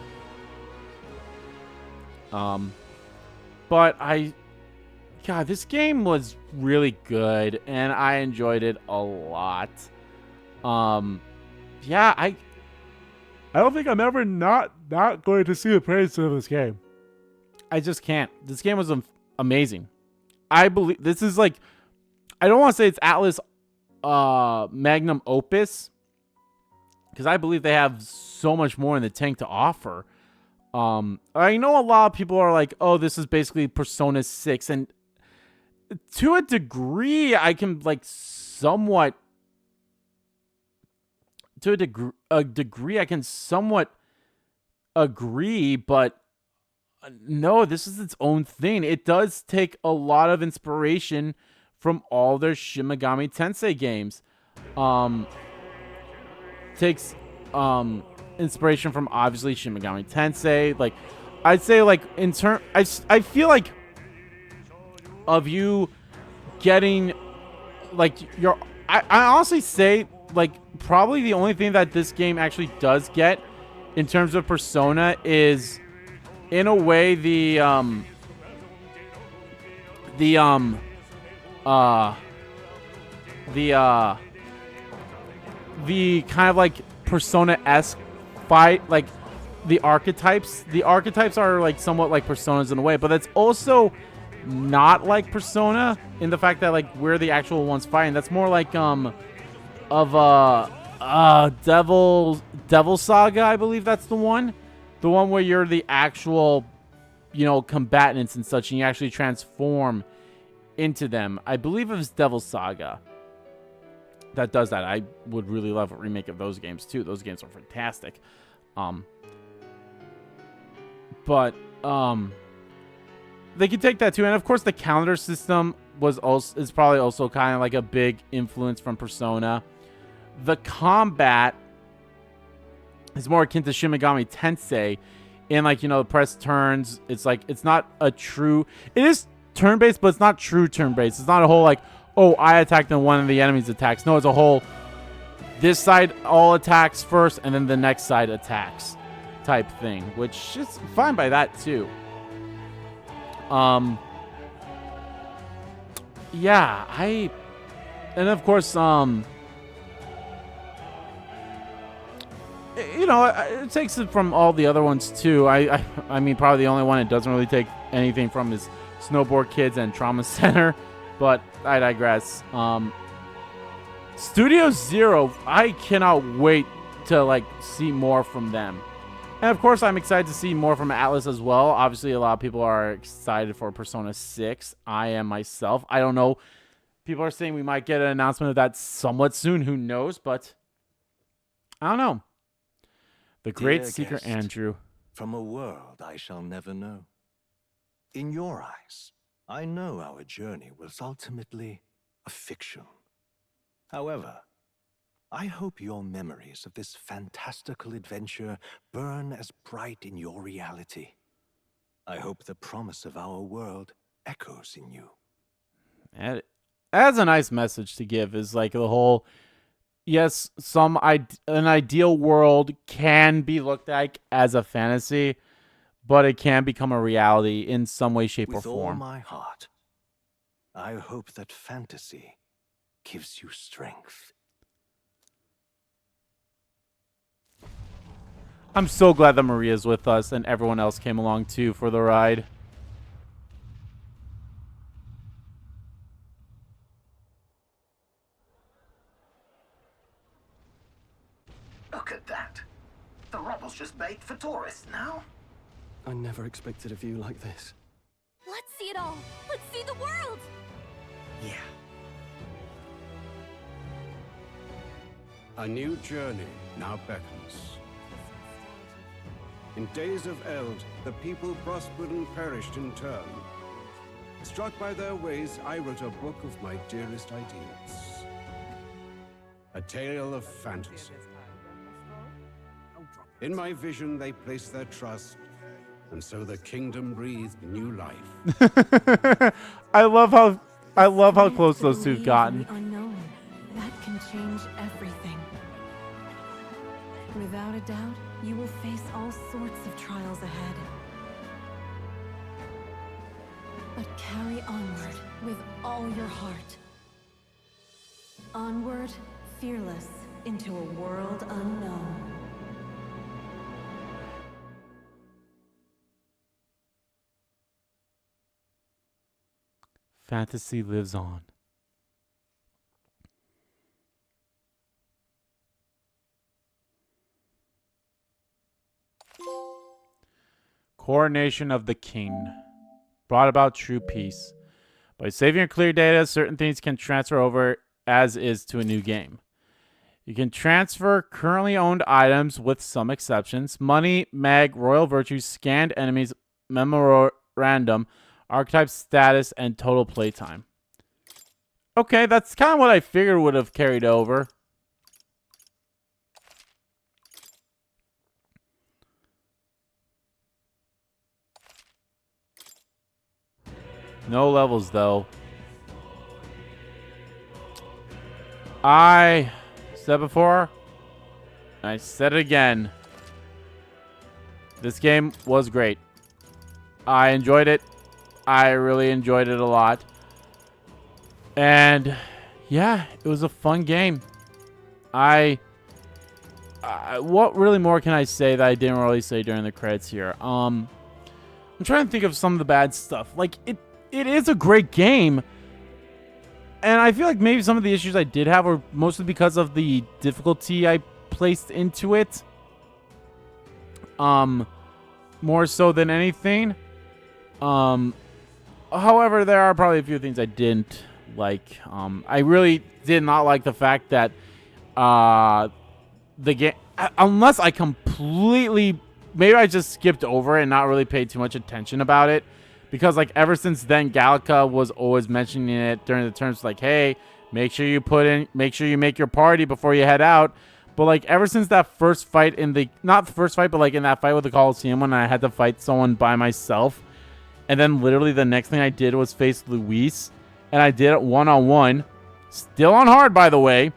but God, this game was really good, and I enjoyed it a lot. Yeah, I don't think I'm ever not going to see the praise of this game. I just can't. This game was amazing. I believe this is like, I don't want to say it's Atlas magnum opus, because I believe they have so much more in the tank to offer. I know a lot of people are like, oh, this is basically Persona 6, and to a degree, I can like somewhat. To a degree, I can somewhat agree, but no, this is its own thing. It does take a lot of inspiration from all their Shin Megami Tensei games. Takes inspiration from obviously Shin Megami Tensei. Like, I'd say like I feel like of you getting like I honestly say like probably the only thing that this game actually does get in terms of Persona is in a way the kind of like Persona-esque fight, like the archetypes. The archetypes are like somewhat like Personas in a way, but that's also not like Persona in the fact that like we're the actual ones fighting. That's more like Devil Saga, I believe that's the one where you're the actual, you know, combatants and such, and you actually transform into them. I believe it was Devil Saga that does that. I would really love a remake of those games too. Those games are fantastic. But they could take that too, and of course the calendar system is probably also kind of like a big influence from Persona. The combat is more akin to Shin Megami Tensei, in like, you know, press turns. It's like, it's not a true. It is turn-based, but it's not true turn-based. It's not a whole like, oh, I attacked and one of the enemies attacks. No, it's a whole, this side all attacks first and then the next side attacks type thing, which is fine by that too. Yeah, and of course, you know, it takes it from all the other ones too. I mean, probably the only one it doesn't really take anything from is Snowboard Kids and Trauma Center, but I digress. Studio Zero, I cannot wait to like see more from them. And of course, I'm excited to see more from Atlas as well. Obviously, a lot of people are excited for Persona 6. I am myself. I don't know. People are saying we might get an announcement of that somewhat soon. Who knows? But I don't know. The Great Seeker Guest, Andrew. From a world I shall never know. In your eyes, I know our journey was ultimately a fiction. However, I hope your memories of this fantastical adventure burn as bright in your reality. I hope the promise of our world echoes in you. And that's a nice message to give, is like the whole, yes, an ideal world can be looked at as a fantasy, but it can become a reality in some way, shape, or With all form. my heart, I hope that fantasy gives you strength. I'm so glad that Maria's with us and everyone else came along too for the ride. Look at that. The robbers just made for tourists now? I never expected a view like this. Let's see it all. Let's see the world. Yeah. A new journey now beckons. In days of Eld, the people prospered and perished in turn. Struck by their ways, I wrote a book of my dearest ideas. A tale of fantasy. In my vision, they placed their trust, and so the kingdom breathed new life. I love how close those two've gotten. The unknown. That can change everything. Without a doubt, you will face all sorts of trials ahead. But carry onward with all your heart. Onward, fearless, into a world unknown. Fantasy lives on. Coronation of the King brought about true peace. By saving your clear data, certain things can transfer over as is to a new game. You can transfer currently owned items with some exceptions. Money, mag, royal virtues, scanned enemies, memorandum, archetype status, and total playtime. Okay, that's kind of what I figured would have carried over. No levels, though. I said before, I said it again. This game was great. I enjoyed it. I really enjoyed it a lot. And yeah, it was a fun game. What really more can I say that I didn't really say during the credits here? I'm trying to think of some of the bad stuff. Like, it is a great game. And I feel like maybe some of the issues I did have were mostly because of the difficulty I placed into it. More so than anything. However, there are probably a few things I didn't like. I really did not like the fact that the game, unless I completely, maybe I just skipped over it and not really paid too much attention about it. Because, like, ever since then, Gallica was always mentioning it during the terms like, hey, make sure you make your party before you head out. But, like, ever since that first fight not the first fight, but, like, in that fight with the Coliseum when I had to fight someone by myself. And then literally the next thing I did was face Luis. And I did it one-on-one. Still on hard, by the way.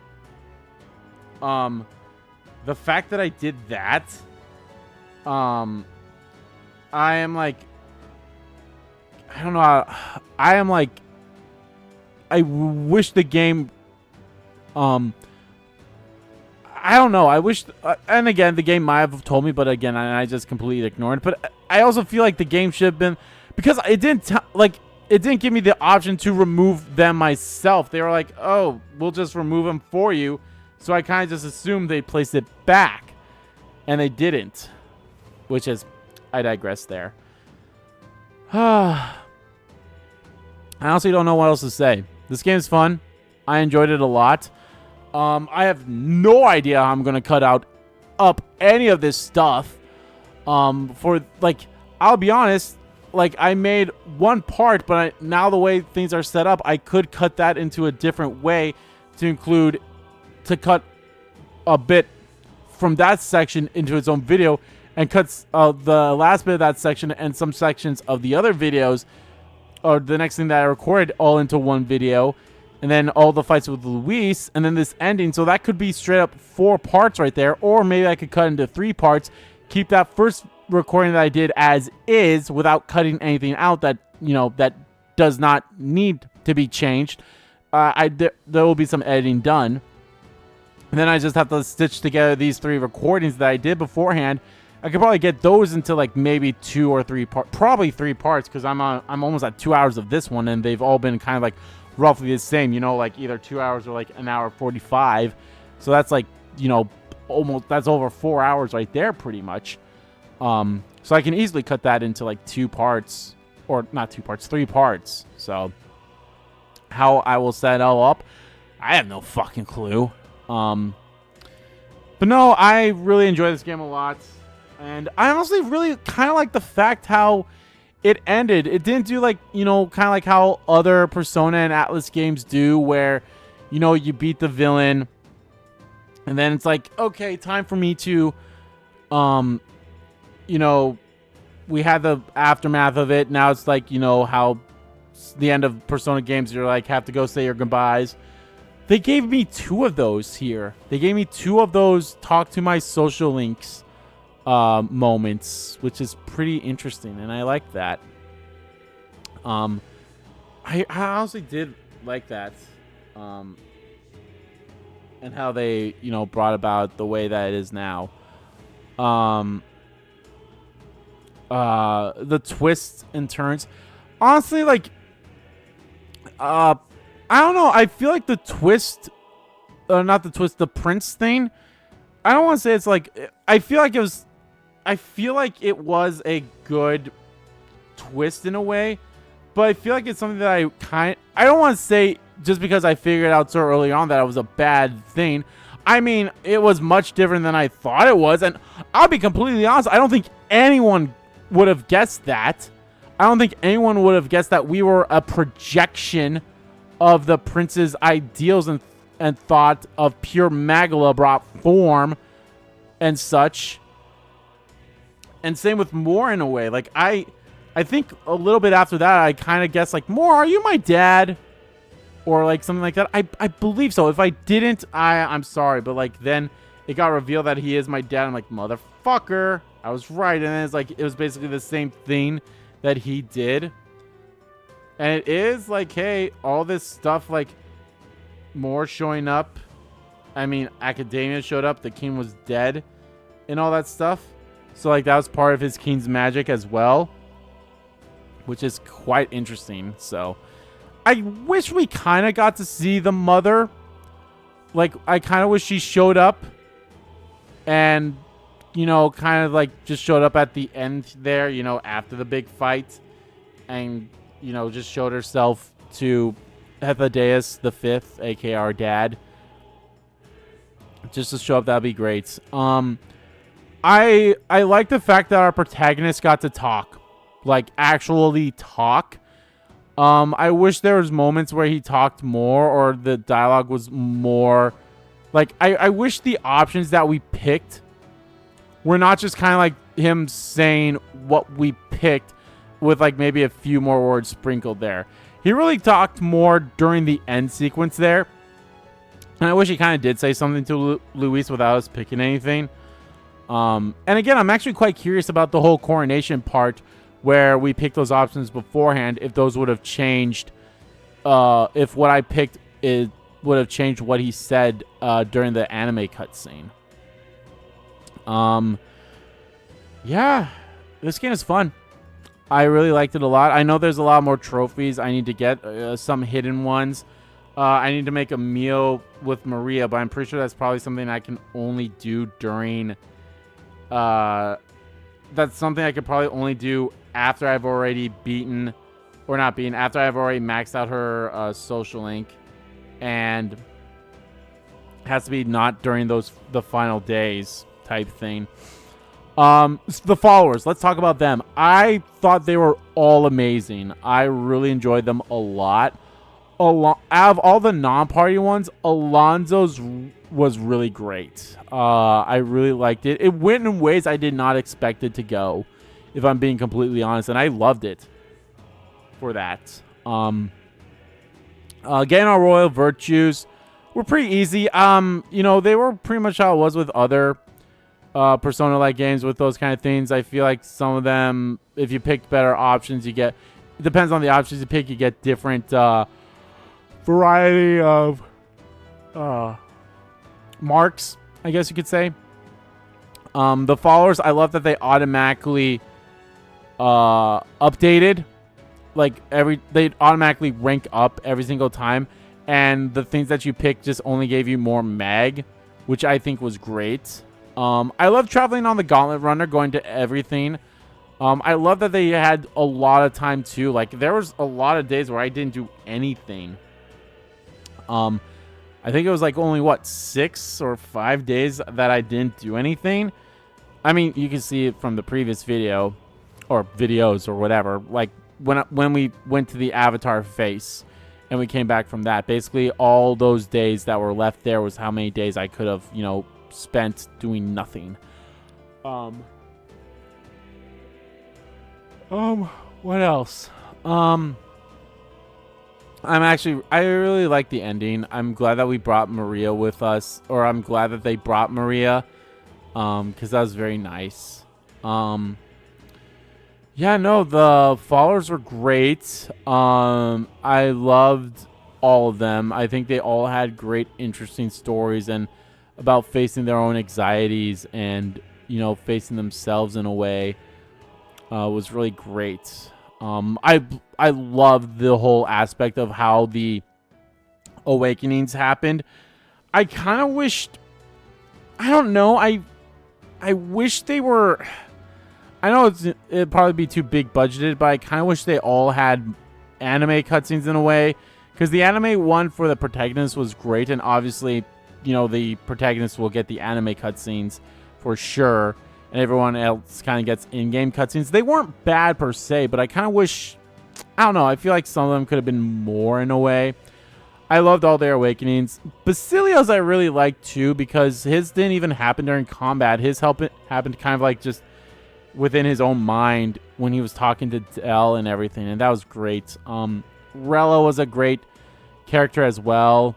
The fact that I did that, I am like, I don't know. I am like, I wish the game, I don't know. I wish, and again, the game might have told me, but again, I just completely ignored it. But I also feel like the game should have been, because it didn't, it didn't give me the option to remove them myself. They were like, oh, we'll just remove them for you. So I kind of just assumed they placed it back, and they didn't, which is, I digress there. I honestly don't know what else to say. This game's fun. I enjoyed it a lot. I have no idea how I'm going to cut up any of this stuff. I'll be honest, like, I made one part, but now the way things are set up, I could cut that into a different way to cut a bit from that section into its own video and cut the last bit of that section and some sections of the other videos, or the next thing that I recorded, all into one video, and then all the fights with Luis, and then this ending. So that could be straight up 4 parts right there, or maybe I could cut into 3 parts, keep that first recording that I did as is without cutting anything out that, that does not need to be changed. There will be some editing done. And then I just have to stitch together these 3 recordings that I did beforehand. I could probably get those into like maybe 2 or 3 parts, probably 3 parts, because I'm almost at 2 hours of this one, and they've all been kind of like roughly the same, like either 2 hours or like an hour 45. So that's like, almost, that's over 4 hours right there, pretty much. So I can easily cut that into like 2 parts, or not 2 parts, 3 parts. So how I will set it all up, I have no fucking clue. But no, I really enjoy this game a lot. And I honestly really kind of like the fact how it ended. It didn't do like, you know, kind of like how other Persona and Atlas games do, where, you know, you beat the villain and then it's like, okay, time for me to, you know, we had the aftermath of it. Now it's like, you know, how the end of Persona games, you're like, have to go say your goodbyes. They gave me 2 of those here. They gave me 2 of those talk to my social links moments, which is pretty interesting, and I like that. I honestly did like that, and how they, you know, brought about the way that it is now. The twists and turns, honestly, like, I don't know. I feel like the twist, not the twist, the prince thing. I don't want to say it's like, I feel like it was a good twist in a way, but I feel like it's something that I don't want to say just because I figured out so early on that it was a bad thing. I mean, it was much different than I thought it was, and I'll be completely honest, I don't think anyone would have guessed that. I don't think anyone would have guessed that we were a projection of the prince's ideals and thought of pure Magala brought form and such. And same with Moore in a way. Like, I think a little bit after that, I kind of guessed, like, Moore, are you my dad? Or, like, something like that. I believe so. If I didn't, I'm sorry. But, like, then it got revealed that he is my dad. I'm like, motherfucker. I was right. And then it's like, it was basically the same thing that he did. And it is like, hey, all this stuff, like, Moore showing up. I mean, Academia showed up. The king was dead. And all that stuff. So, like, that was part of his king's magic as well. Which is quite interesting. So, I wish we kind of got to see the mother. Like, I kind of wish she showed up. And, you know, kind of, like, just showed up at the end there, you know, after the big fight. And, you know, just showed herself to Hephadeus the Fifth, aka our dad. Just to show up, that'd be great. I like the fact that our protagonist got to talk. Like, actually talk. I wish there was moments where he talked more, or the dialogue was more. Like, I wish the options that we picked were not just kind of like him saying what we picked with, like, maybe a few more words sprinkled there. He really talked more during the end sequence there. And I wish he kind of did say something to Luis without us picking anything. And again, I'm actually quite curious about the whole coronation part where we picked those options beforehand, if those would have changed, if what I picked would have changed what he said during the anime cutscene. Yeah, this game is fun. I really liked it a lot. I know there's a lot more trophies I need to get, some hidden ones. I need to make a meal with Maria, but I'm pretty sure that's probably something I can only do during... that's something I could probably only do after I've already beaten... Or not beaten, after I've already maxed out her social link. And... it has to be not during the final days type thing. The followers, let's talk about them. I thought they were all amazing. I really enjoyed them a lot. Out of all the non-party ones, Alonzo's was really great. I really liked it. It went in ways I did not expect it to go, if I'm being completely honest, and I loved it for that. Getting our royal virtues were pretty easy. You know, they were pretty much how it was with other Persona-like games with those kind of things. I feel like some of them, if you pick better options, you get... It depends on the options you pick. You get different variety of marks, I guess you could say. The followers, I love that they automatically updated. Like, they automatically rank up every single time. And the things that you pick just only gave you more mag, which I think was great. I love traveling on the Gauntlet Runner, going to everything. I love that they had a lot of time too. Like there was a lot of days where I didn't do anything. I think it was like only what 6 or 5 days that I didn't do anything. I mean, you can see it from the previous video or videos or whatever. Like when we went to the Avatar face and we came back from that, basically all those days that were left there was how many days I could have, you know, spent doing nothing. What else? I really like the ending. I'm glad that we brought Maria with us, or I'm glad that they brought Maria, because that was very nice. Yeah, no, the followers were great. I loved all of them. I think they all had great, interesting stories and about facing their own anxieties and, you know, facing themselves in a way. Was really great. I loved the whole aspect of how the awakenings happened. I kind of wished, I don't know, I wish they were, I know it'd probably be too big budgeted, but I kind of wish they all had anime cutscenes in a way, because the anime one for the protagonist was great, and obviously, you know, the protagonist will get the anime cutscenes for sure, and everyone else kind of gets in-game cutscenes. They weren't bad per se, but I kind of wish, I don't know, I feel like some of them could have been more in a way. I loved all their awakenings. Basilio's I really liked too, because his didn't even happen during combat. His happened kind of like just within his own mind when he was talking to Dell and everything, and that was great. Rella was a great character as well.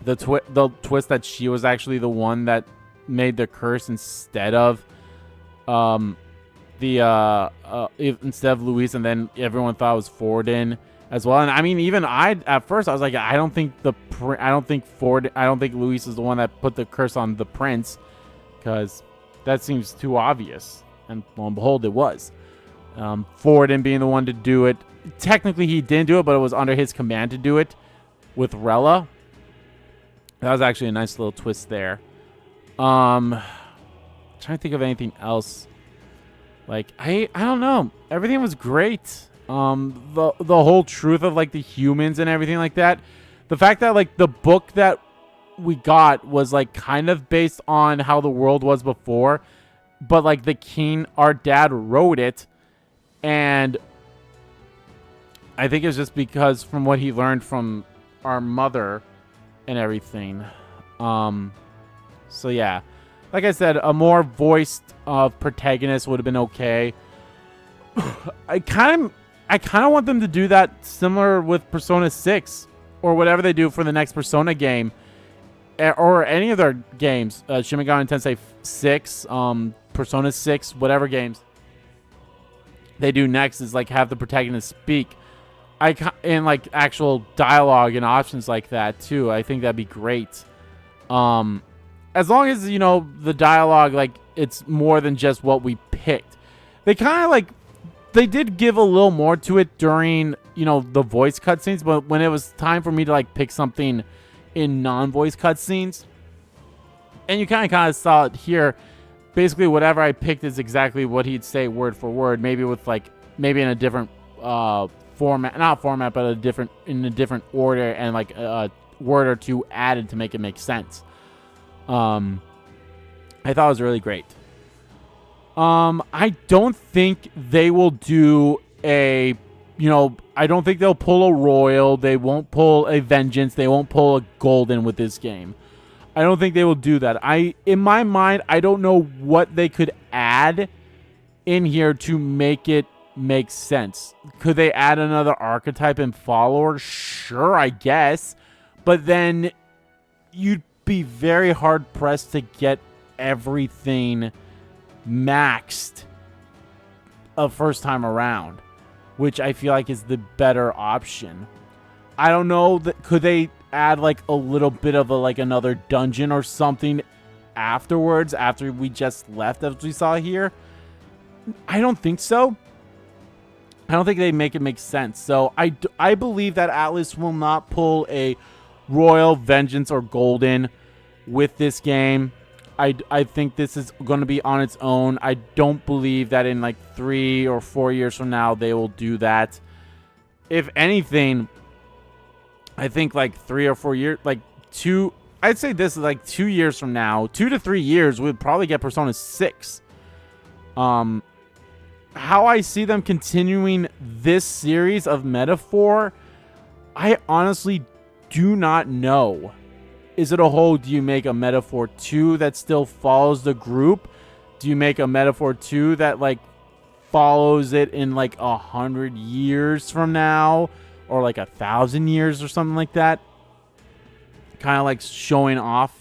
The twist that she was actually the one that made the curse instead of instead of Luis, and then everyone thought it was Forden as well. And I mean, even at first I was like, I don't think Luis is the one that put the curse on the prince, because that seems too obvious. And lo and behold, it was. Forden being the one to do it. Technically, he didn't do it, but it was under his command to do it with Rella. That was actually a nice little twist there. Trying to think of anything else. Like, I don't know. Everything was great. The whole truth of like the humans and everything like that. The fact that like the book that we got was like kind of based on how the world was before, but like the king, our dad wrote it, and I think it's just because from what he learned from our mother and everything. So yeah, like I said, a more voiced protagonist would have been okay. I kind of want them to do that similar with Persona 6 or whatever they do for the next Persona game, or any of their games. Shin Megami Tensei 6, Persona 6, whatever games they do next is like have the protagonist speak. And like actual dialogue and options like that too. I think that'd be great. As long as, you know, the dialogue, like, it's more than just what we picked. They kind of, like, they did give a little more to it during, you know, the voice cutscenes, but when it was time for me to, like, pick something in non-voice cutscenes, and you kind of saw it here, basically whatever I picked is exactly what he'd say word for word, maybe with, like, maybe in a different format, not format, but in a different order, and, like, a word or two added to make it make sense. I thought it was really great. I don't think they will do I don't think they'll pull a Royal. They won't pull a Vengeance. They won't pull a Golden with this game. I don't think they will do that. In my mind, I don't know what they could add in here to make it make sense. Could they add another archetype and follower? Sure, I guess. But then you'd be very hard pressed to get everything maxed a first time around, which I feel like is the better option. I don't know, could they add like a little bit of another dungeon or something afterwards, after we just left, as we saw here? I don't think so. I don't think they make it make sense. So I believe that Atlas will not pull a Royal, Vengeance, or Golden with this game. I think this is going to be on its own. I don't believe that in like 3 or 4 years from now they will do that. If anything, I think like 3 or 4 years, like I'd say this is like 2 years from now, 2 to 3 years, we'd probably get Persona 6. How I see them continuing this series of Metaphor, I honestly do not know. Is it a whole, do you make a Metaphor 2 that still follows the group? Do you make a Metaphor 2 that like follows it in like 100 years from now? Or like 1,000 years or something like that? Kind of like showing off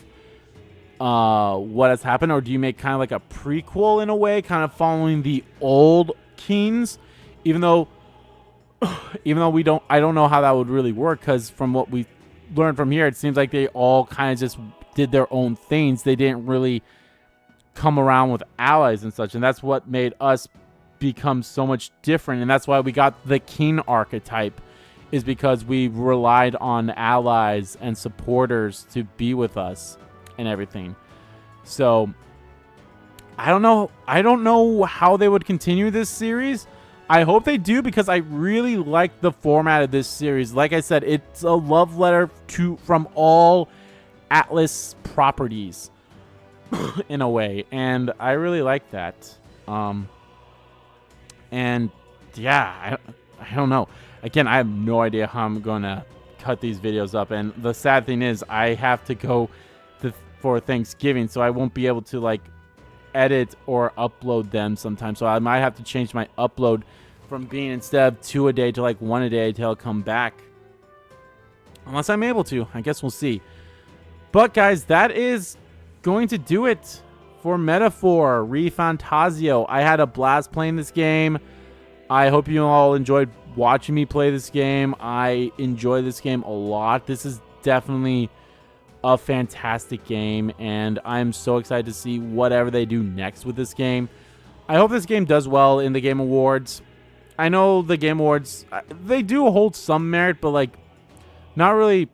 what has happened? Or do you make kind of like a prequel in a way, kind of following the old kings? Even though I don't know how that would really work, because from what we learned from here, it seems like they all kind of just did their own things. They didn't really come around with allies and such, and that's what made us become so much different. And that's why we got the king archetype, is because we relied on allies and supporters to be with us and everything. So I don't know how they would continue this series. I hope they do, because I really like the format of this series. Like I said, it's a love letter from all Atlas properties in a way, and I really like that. And yeah, I don't know. Again, I have no idea how I'm gonna cut these videos up, and the sad thing is I have to go for Thanksgiving, so I won't be able to like edit or upload them sometimes. So I might have to change my upload from being, instead of 2 a day, to like 1 a day until I come back. Unless I'm able to. I guess we'll see. But guys, that is going to do it for Metaphor ReFantazio. I had a blast playing this game. I hope you all enjoyed watching me play this game. I enjoy this game a lot. This is definitely a fantastic game, and I'm so excited to see whatever they do next with this game. I hope this game does well in the Game Awards. I know the Game Awards, they do hold some merit, but like not really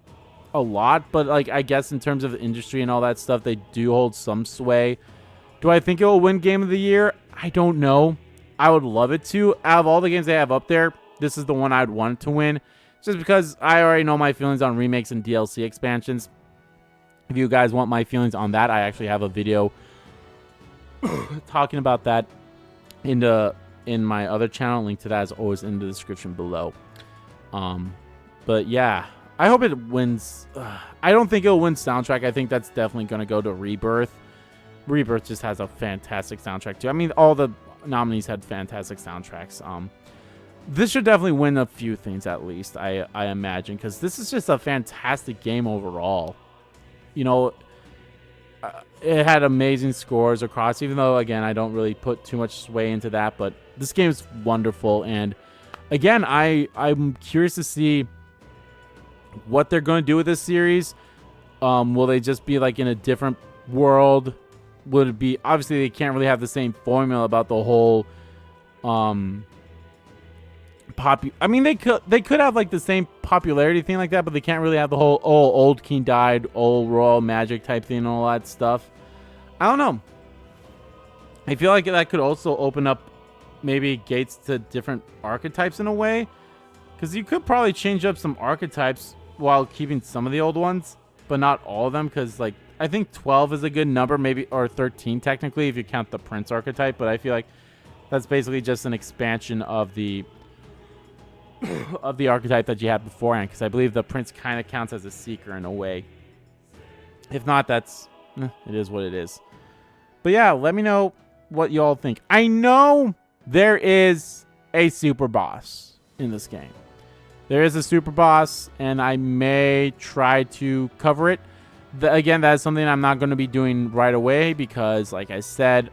a lot. But like, I guess in terms of the industry and all that stuff, they do hold some sway. Do I think it will win Game of the Year? I don't know. I would love it to. Out of all the games they have up there, this is the one I'd want to win, just because I already know my feelings on remakes and DLC expansions. If you guys want my feelings on that, I actually have a video talking about that in my other channel. Link to that is always in the description below. But yeah, I hope it wins. I don't think it'll win soundtrack. I think that's definitely going to go to Rebirth. Rebirth just has a fantastic soundtrack too. I mean, all the nominees had fantastic soundtracks. This should definitely win a few things at least, I imagine, because this is just a fantastic game overall. You know, it had amazing scores across, even though, again, I don't really put too much sway into that. But this game is wonderful. And, again, I'm curious to see what they're going to do with this series. Will they just be, like, in a different world? Would it be... Obviously, they can't really have the same formula about the whole... I mean, they could have like the same popularity thing like that, but they can't really have the whole old king died, old royal magic type thing and all that stuff. I don't know. I feel like that could also open up maybe gates to different archetypes in a way, because you could probably change up some archetypes while keeping some of the old ones, but not all of them, because like I think 12 is a good number, maybe, or 13 technically if you count the prince archetype, but I feel like that's basically just an expansion of the archetype that you had beforehand, because I believe the prince kind of counts as a seeker in a way. If not, that's it is what it is. But yeah, let me know what y'all think. I know there is a super boss in this game. There is a super boss, and I may try to cover it. Again, that is something I'm not going to be doing right away, because like I said,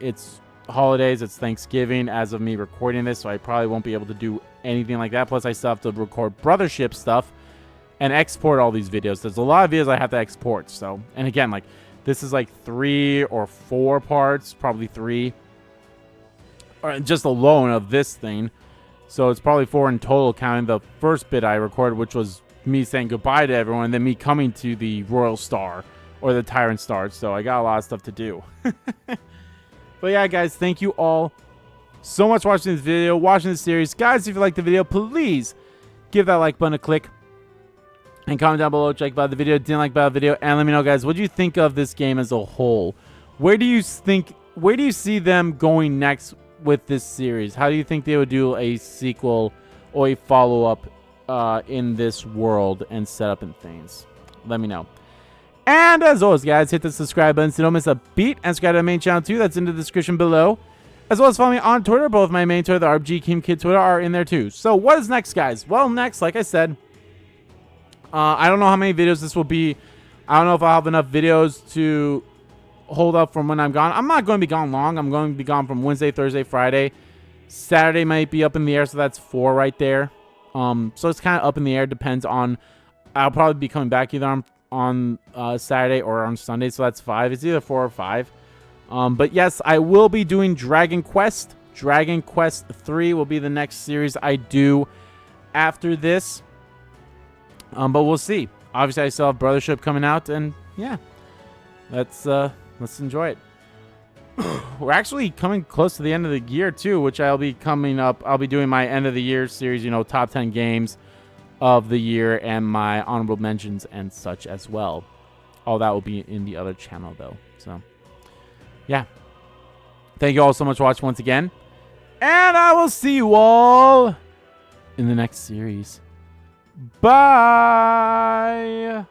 it's holidays, it's Thanksgiving as of me recording this, so I probably won't be able to do anything like that. Plus, I still have to record Brothership stuff and export all these videos. There's a lot of videos I have to export. So, and again, like this is like 3 or 4 parts, probably 3, or just alone of this thing. So it's probably 4 in total, counting the first bit I recorded, which was me saying goodbye to everyone, and then me coming to the Royal Star or the Tyrant starts. So I got a lot of stuff to do. But yeah, guys, thank you all so much for watching this video, watching this series. Guys, if you liked the video, please give that like button a click. And comment down below what you like about the video, didn't like about the video. And let me know, guys, what do you think of this game as a whole? Where do you see them going next with this series? How do you think they would do a sequel or a follow-up in this world and setup and things? Let me know. And as always, guys, hit the subscribe button so you don't miss a beat. And subscribe to my main channel, too. That's in the description below. As well as follow me on Twitter. Both my main Twitter, the RBG Kim Kid Twitter, are in there, too. So what is next, guys? Well, next, like I said, I don't know how many videos this will be. I don't know if I'll have enough videos to hold up from when I'm gone. I'm not going to be gone long. I'm going to be gone from Wednesday, Thursday, Friday. Saturday might be up in the air, so that's 4 right there. So it's kind of up in the air. Depends on... I'll probably be coming back either on Saturday or on Sunday, so that's 5. It's either 4 or 5. But yes, I will be doing Dragon Quest. Dragon Quest 3 will be the next series I do after this. But we'll see. Obviously, I still have Brothership coming out, and yeah, let's enjoy it. We're actually coming close to the end of the year too, which I'll be coming up. I'll be doing my end of the year series, you know, top 10 games of the year and my honorable mentions and such as well. All that will be in the other channel though. So yeah, thank you all so much for watching once again, and I will see you all in the next series. Bye.